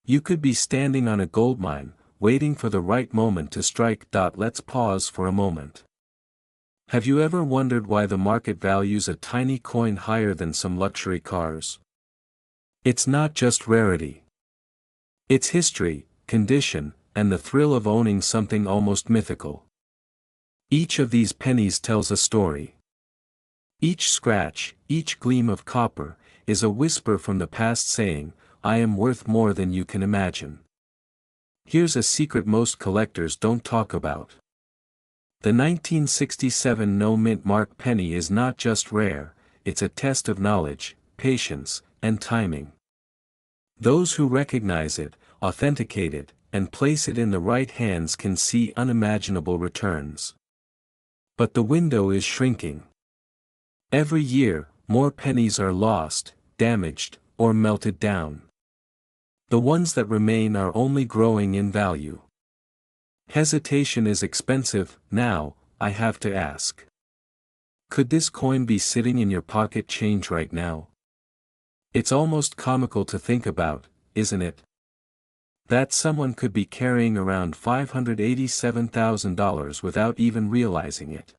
S1: You could be standing on a goldmine, waiting for the right moment to strike. Let's pause for a moment. Have you ever wondered why the market values a tiny coin higher than some luxury cars? It's not just rarity. It's history, condition, and the thrill of owning something almost mythical. Each of these pennies tells a story. Each scratch, each gleam of copper, is a whisper from the past saying, "I am worth more than you can imagine." Here's a secret most collectors don't talk about. The 1967 no mint mark penny is not just rare, it's a test of knowledge, patience, and timing. Those who recognize it, authenticate it, and place it in the right hands can see unimaginable returns. But the window is shrinking. Every year, more pennies are lost, damaged, or melted down. The ones that remain are only growing in value. Hesitation is expensive. Now, I have to ask. Could this coin be sitting in your pocket change right now? It's almost comical to think about, isn't it? That someone could be carrying around $587,000 without even realizing it.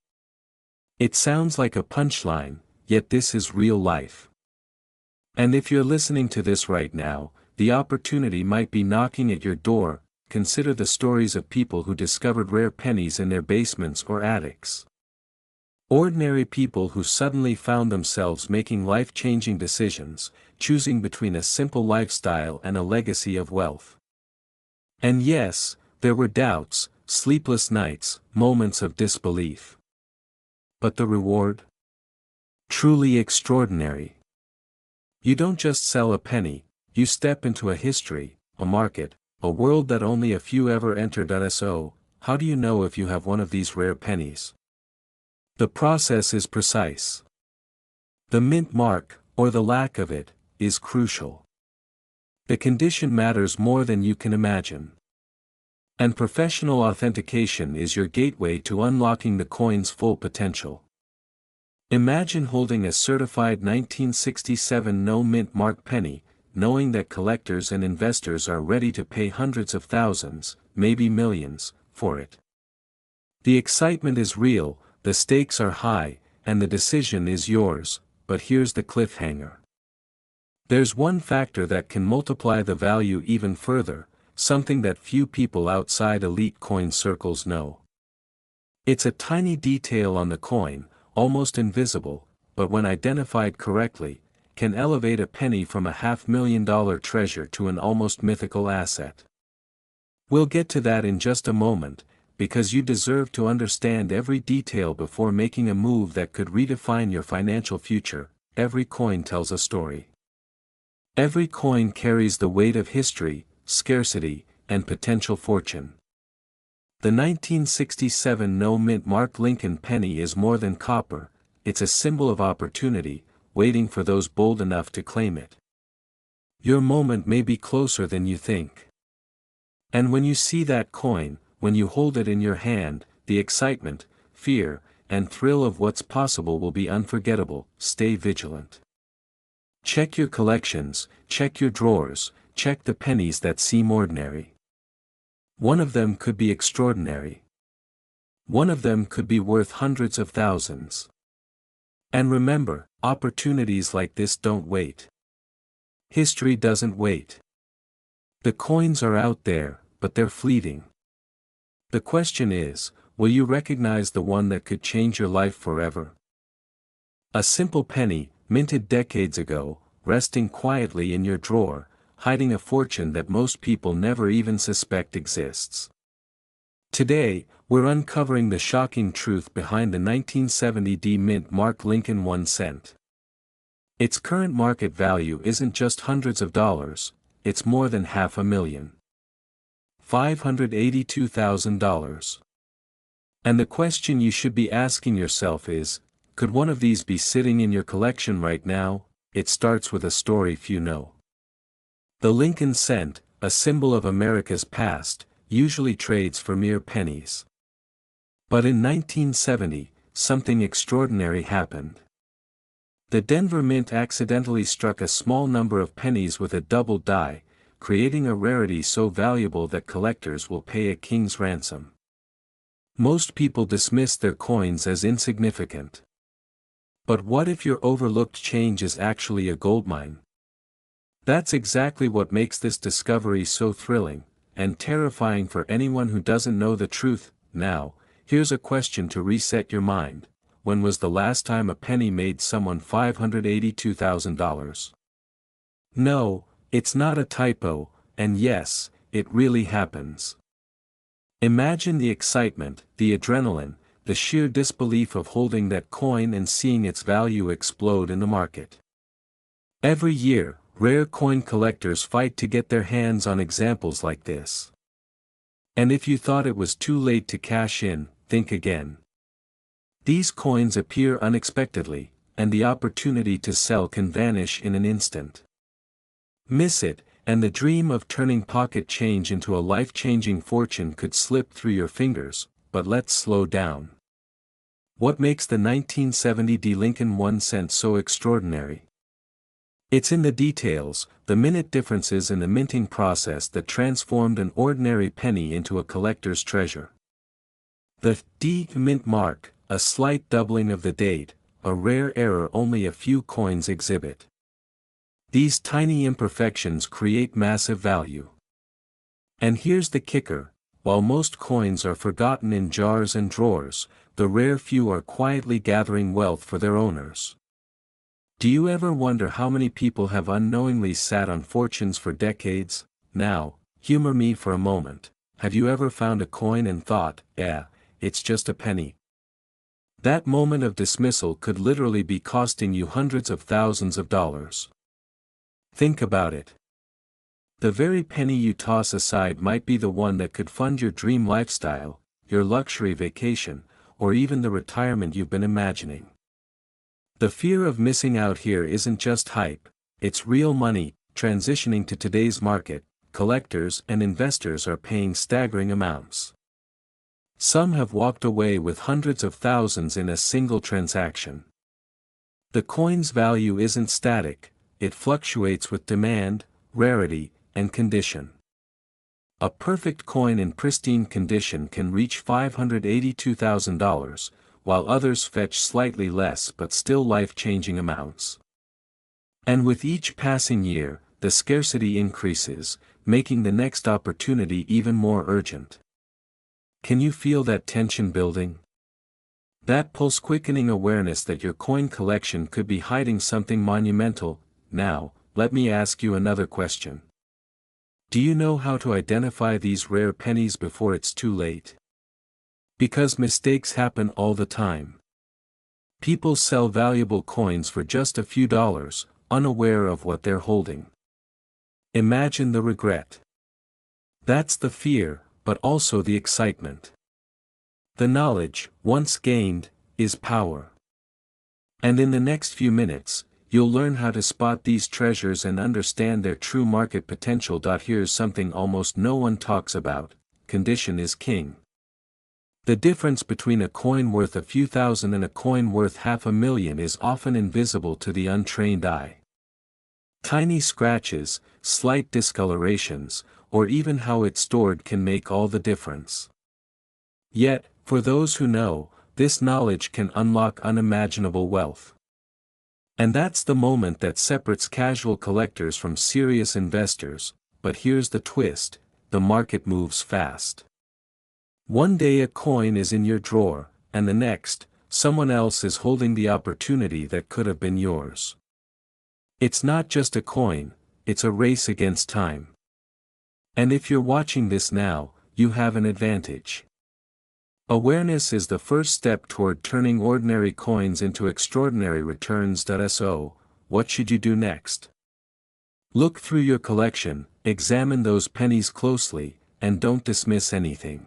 S1: It sounds like a punchline, yet this is real life. And if you're listening to this right now, the opportunity might be knocking at your door. Consider the stories of people who discovered rare pennies in their basements or attics. Ordinary people who suddenly found themselves making life-changing decisions, choosing between a simple lifestyle and a legacy of wealth. And yes, there were doubts, sleepless nights, moments of disbelief. But the reward? Truly extraordinary. You don't just sell a penny, you step into a history, a market, a world that only a few ever entered. So, how do you know if you have one of these rare pennies? The process is precise. The mint mark, or the lack of it, is crucial. The condition matters more than you can imagine. And professional authentication is your gateway to unlocking the coin's full potential. Imagine holding a certified 1967 no-mint mark penny, knowing that collectors and investors are ready to pay hundreds of thousands, maybe millions, for it. The excitement is real, the stakes are high, and the decision is yours, but here's the cliffhanger. There's one factor that can multiply the value even further, something that few people outside elite coin circles know. It's a tiny detail on the coin, almost invisible, but when identified correctly, can elevate a penny from a $500,000 treasure to an almost mythical asset. We'll get to that in just a moment, because you deserve to understand every detail before making a move that could redefine your financial future. Every coin tells a story. Every coin carries the weight of history, scarcity, and potential fortune. The 1967 no-mint mark Lincoln penny is more than copper, it's a symbol of opportunity, waiting for those bold enough to claim it. Your moment may be closer than you think. And when you see that coin, when you hold it in your hand, the excitement, fear, and thrill of what's possible will be unforgettable. Stay vigilant. Check your collections, check your drawers, check the pennies that seem ordinary. One of them could be extraordinary. One of them could be worth hundreds of thousands. And remember, opportunities like this don't wait. History doesn't wait. The coins are out there, but they're fleeting. The question is, will you recognize the one that could change your life forever? A simple penny, minted decades ago, resting quietly in your drawer, hiding a fortune that most people never even suspect exists. Today, we're uncovering the shocking truth behind the 1970 D-mint mark Lincoln 1 cent. Its current market value isn't just hundreds of dollars, it's more than $500,000. $582,000. And the question you should be asking yourself is, could one of these be sitting in your collection right now? It starts with a story few know. The Lincoln cent, a symbol of America's past, usually trades for mere pennies. But in 1970, something extraordinary happened. The Denver Mint accidentally struck a small number of pennies with a double die, creating a rarity so valuable that collectors will pay a king's ransom. Most people dismiss their coins as insignificant. But what if your overlooked change is actually a goldmine? That's exactly what makes this discovery so thrilling, and terrifying for anyone who doesn't know the truth. Now, here's a question to reset your mind. When was the last time a penny made someone $582,000? No, it's not a typo, and yes, it really happens. Imagine the excitement, the adrenaline, the sheer disbelief of holding that coin and seeing its value explode in the market. Every year, rare coin collectors fight to get their hands on examples like this. And if you thought it was too late to cash in, think again. These coins appear unexpectedly, and the opportunity to sell can vanish in an instant. Miss it, and the dream of turning pocket change into a life-changing fortune could slip through your fingers. But let's slow down. What makes the 1970 D Lincoln 1 cent so extraordinary? It's in the details, the minute differences in the minting process that transformed an ordinary penny into a collector's treasure. The D mint mark, a slight doubling of the date, a rare error only a few coins exhibit. These tiny imperfections create massive value. And here's the kicker: while most coins are forgotten in jars and drawers, the rare few are quietly gathering wealth for their owners. Do you ever wonder how many people have unknowingly sat on fortunes for decades? Now, humor me for a moment. Have you ever found a coin and thought, it's just a penny? That moment of dismissal could literally be costing you hundreds of thousands of dollars. Think about it. The very penny you toss aside might be the one that could fund your dream lifestyle, your luxury vacation, or even the retirement you've been imagining. The fear of missing out here isn't just hype, it's real money. Transitioning to today's market, collectors and investors are paying staggering amounts. Some have walked away with hundreds of thousands in a single transaction. The coin's value isn't static, it fluctuates with demand, rarity, and condition. A perfect coin in pristine condition can reach $582,000, while others fetch slightly less but still life-changing amounts. And with each passing year, the scarcity increases, making the next opportunity even more urgent. Can you feel that tension building? That pulse-quickening awareness that your coin collection could be hiding something monumental? Now, let me ask you another question. Do you know how to identify these rare pennies before it's too late? Because mistakes happen all the time. People sell valuable coins for just a few dollars, unaware of what they're holding. Imagine the regret. That's the fear, but also the excitement. The knowledge, once gained, is power. And in the next few minutes, you'll learn how to spot these treasures and understand their true market potential. Here's something almost no one talks about: condition is king. The difference between a coin worth a few thousand and a coin worth $500,000 is often invisible to the untrained eye. Tiny scratches, slight discolorations, or even how it's stored can make all the difference. Yet, for those who know, this knowledge can unlock unimaginable wealth. And that's the moment that separates casual collectors from serious investors. But here's the twist: the market moves fast. One day a coin is in your drawer, and the next, someone else is holding the opportunity that could have been yours. It's not just a coin, it's a race against time. And if you're watching this now, you have an advantage. Awareness is the first step toward turning ordinary coins into extraordinary returns. So, what should you do next? Look through your collection, examine those pennies closely, and don't dismiss anything.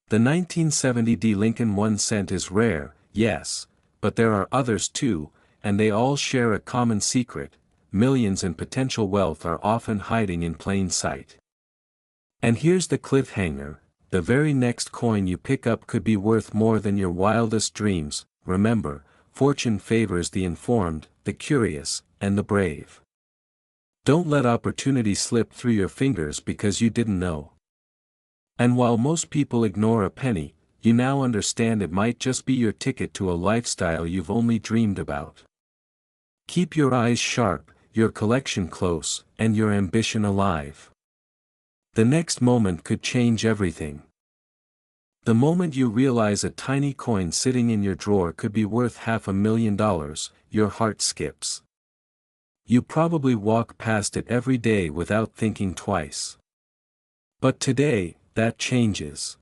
S1: The 1970 D Lincoln 1 cent is rare, yes, but there are others too, and they all share a common secret: millions in potential wealth are often hiding in plain sight. And here's the cliffhanger: the very next coin you pick up could be worth more than your wildest dreams. Remember, fortune favors the informed, the curious, and the brave. Don't let opportunity slip through your fingers because you didn't know. And while most people ignore a penny, you now understand it might just be your ticket to a lifestyle you've only dreamed about. Keep your eyes sharp, your collection close, and your ambition alive. The next moment could change everything. The moment you realize a tiny coin sitting in your drawer could be worth $500,000, your heart skips. You probably walk past it every day without thinking twice. But today, that changes.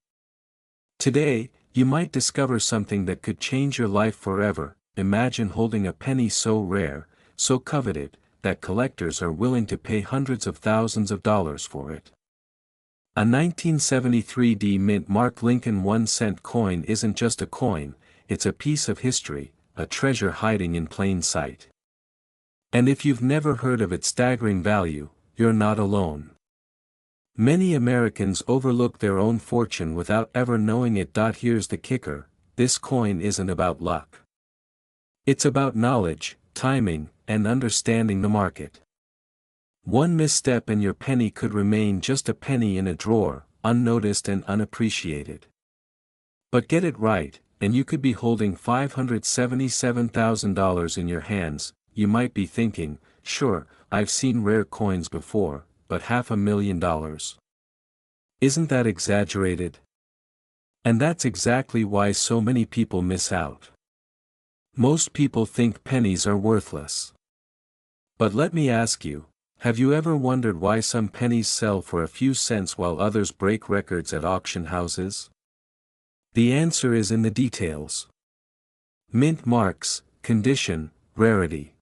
S1: Today, you might discover something that could change your life forever. Imagine holding a penny so rare, so coveted, that collectors are willing to pay hundreds of thousands of dollars for it. A 1973 D Mint Mark Lincoln 1 cent coin isn't just a coin, it's a piece of history, a treasure hiding in plain sight. And if you've never heard of its staggering value, you're not alone. Many Americans overlook their own fortune without ever knowing it. Here's the kicker: this coin isn't about luck. It's about knowledge, timing, and understanding the market. One misstep and your penny could remain just a penny in a drawer, unnoticed and unappreciated. But get it right, and you could be holding $577,000 in your hands. You might be thinking, Sure, I've seen rare coins before, but $500,000. Isn't that exaggerated? And that's exactly why so many people miss out. Most people think pennies are worthless. But let me ask you, have you ever wondered why some pennies sell for a few cents while others break records at auction houses? The answer is in the details. Mint marks, condition, rarity.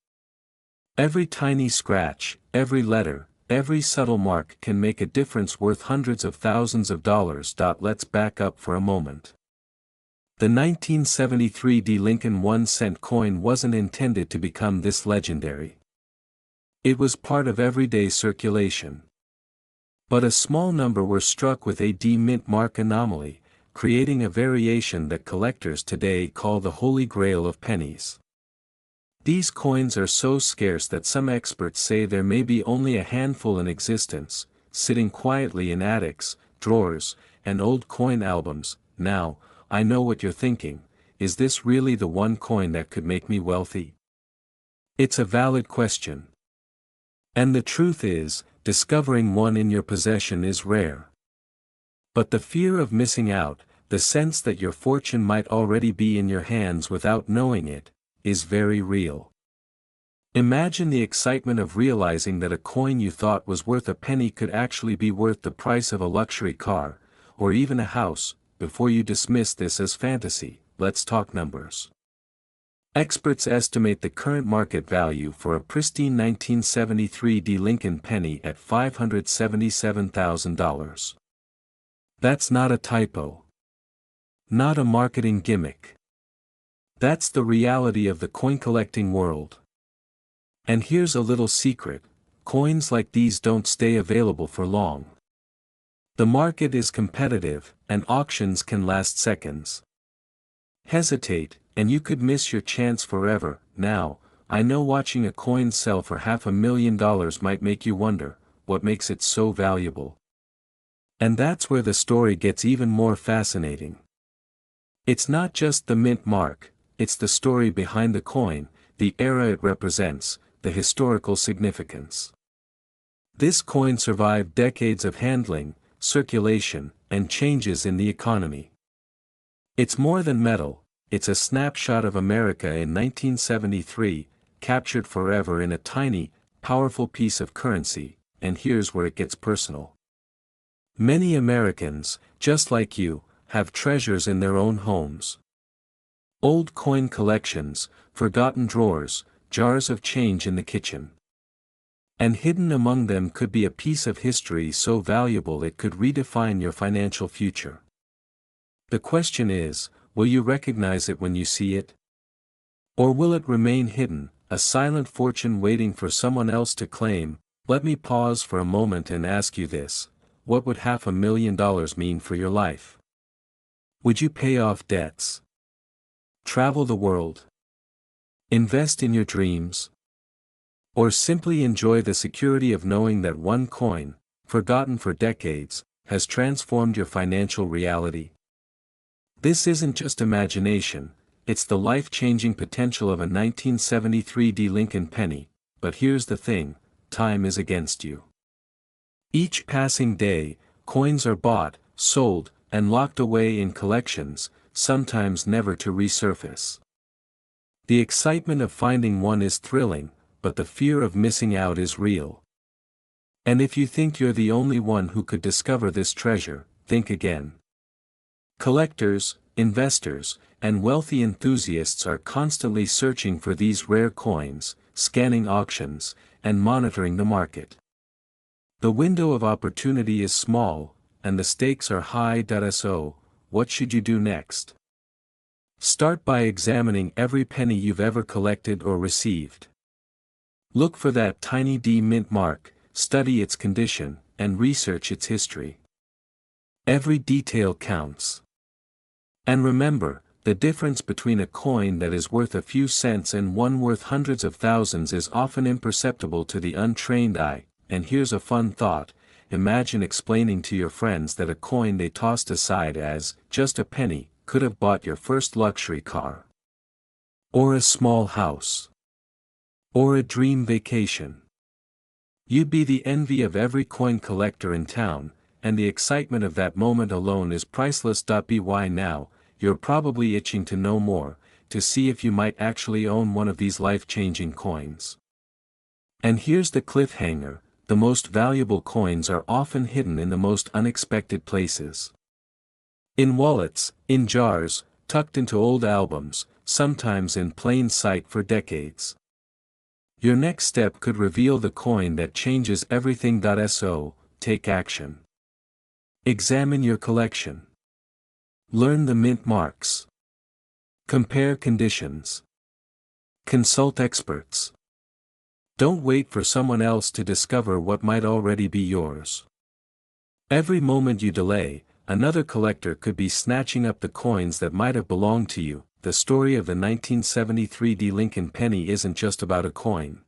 S1: Every tiny scratch, every letter, every subtle mark can make a difference worth hundreds of thousands of dollars. Let's back up for a moment. The 1973 D. Lincoln 1-cent coin wasn't intended to become this legendary. It was part of everyday circulation. But a small number were struck with a D mint mark anomaly, creating a variation that collectors today call the Holy Grail of pennies. These coins are so scarce that some experts say there may be only a handful in existence, sitting quietly in attics, drawers, and old coin albums. Now, I know what you're thinking, is this really the one coin that could make me wealthy? It's a valid question. And the truth is, discovering one in your possession is rare. But the fear of missing out, the sense that your fortune might already be in your hands without knowing it, is very real. Imagine the excitement of realizing that a coin you thought was worth a penny could actually be worth the price of a luxury car, or even a house. Before you dismiss this as fantasy, let's talk numbers. Experts estimate the current market value for a pristine 1973 D. Lincoln penny at $577,000. That's not a typo. Not a marketing gimmick. That's the reality of the coin collecting world. And here's a little secret, coins like these don't stay available for long. The market is competitive, and auctions can last seconds. Hesitate, and you could miss your chance forever. Now, I know watching a coin sell for $500,000 might make you wonder, what makes it so valuable? And that's where the story gets even more fascinating. It's not just the mint mark, it's the story behind the coin, the era it represents, the historical significance. This coin survived decades of handling, circulation, and changes in the economy. It's more than metal, it's a snapshot of America in 1973, captured forever in a tiny, powerful piece of currency, and here's where it gets personal. Many Americans, just like you, have treasures in their own homes. Old coin collections, forgotten drawers, jars of change in the kitchen. And hidden among them could be a piece of history so valuable it could redefine your financial future. The question is, will you recognize it when you see it? Or will it remain hidden, a silent fortune waiting for someone else to claim? Let me pause for a moment and ask you this, what would $500,000 mean for your life? Would you pay off debts? Travel the world? Invest in your dreams? Or simply enjoy the security of knowing that one coin, forgotten for decades, has transformed your financial reality? This isn't just imagination, it's the life-changing potential of a 1973 D. Lincoln penny, but here's the thing, time is against you. Each passing day, coins are bought, sold, and locked away in collections, sometimes never to resurface. The excitement of finding one is thrilling, but the fear of missing out is real. And if you think you're the only one who could discover this treasure, think again. Collectors, investors, and wealthy enthusiasts are constantly searching for these rare coins, scanning auctions, and monitoring the market. The window of opportunity is small, and the stakes are high. So, what should you do next? Start by examining every penny you've ever collected or received. Look for that tiny D mint mark, study its condition, and research its history. Every detail counts. And remember, the difference between a coin that is worth a few cents and one worth hundreds of thousands is often imperceptible to the untrained eye. And here's a fun thought, imagine explaining to your friends that a coin they tossed aside as just a penny could have bought your first luxury car. Or a small house. Or a dream vacation. You'd be the envy of every coin collector in town, and the excitement of that moment alone is priceless. By now, you're probably itching to know more, to see if you might actually own one of these life-changing coins. And here's the cliffhanger: the most valuable coins are often hidden in the most unexpected places. In wallets, in jars, tucked into old albums, sometimes in plain sight for decades. Your next step could reveal the coin that changes everything. So, take action. Examine your collection. Learn the mint marks. Compare conditions. Consult experts. Don't wait for someone else to discover what might already be yours. Every moment you delay, another collector could be snatching up the coins that might have belonged to you. The story of the 1973 Lincoln penny isn't just about a coin.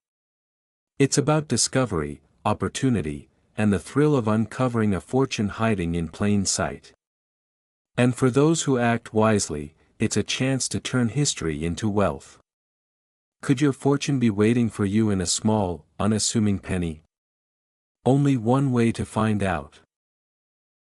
S1: It's about discovery, opportunity, and the thrill of uncovering a fortune hiding in plain sight. And for those who act wisely, it's a chance to turn history into wealth. Could your fortune be waiting for you in a small, unassuming penny? Only one way to find out.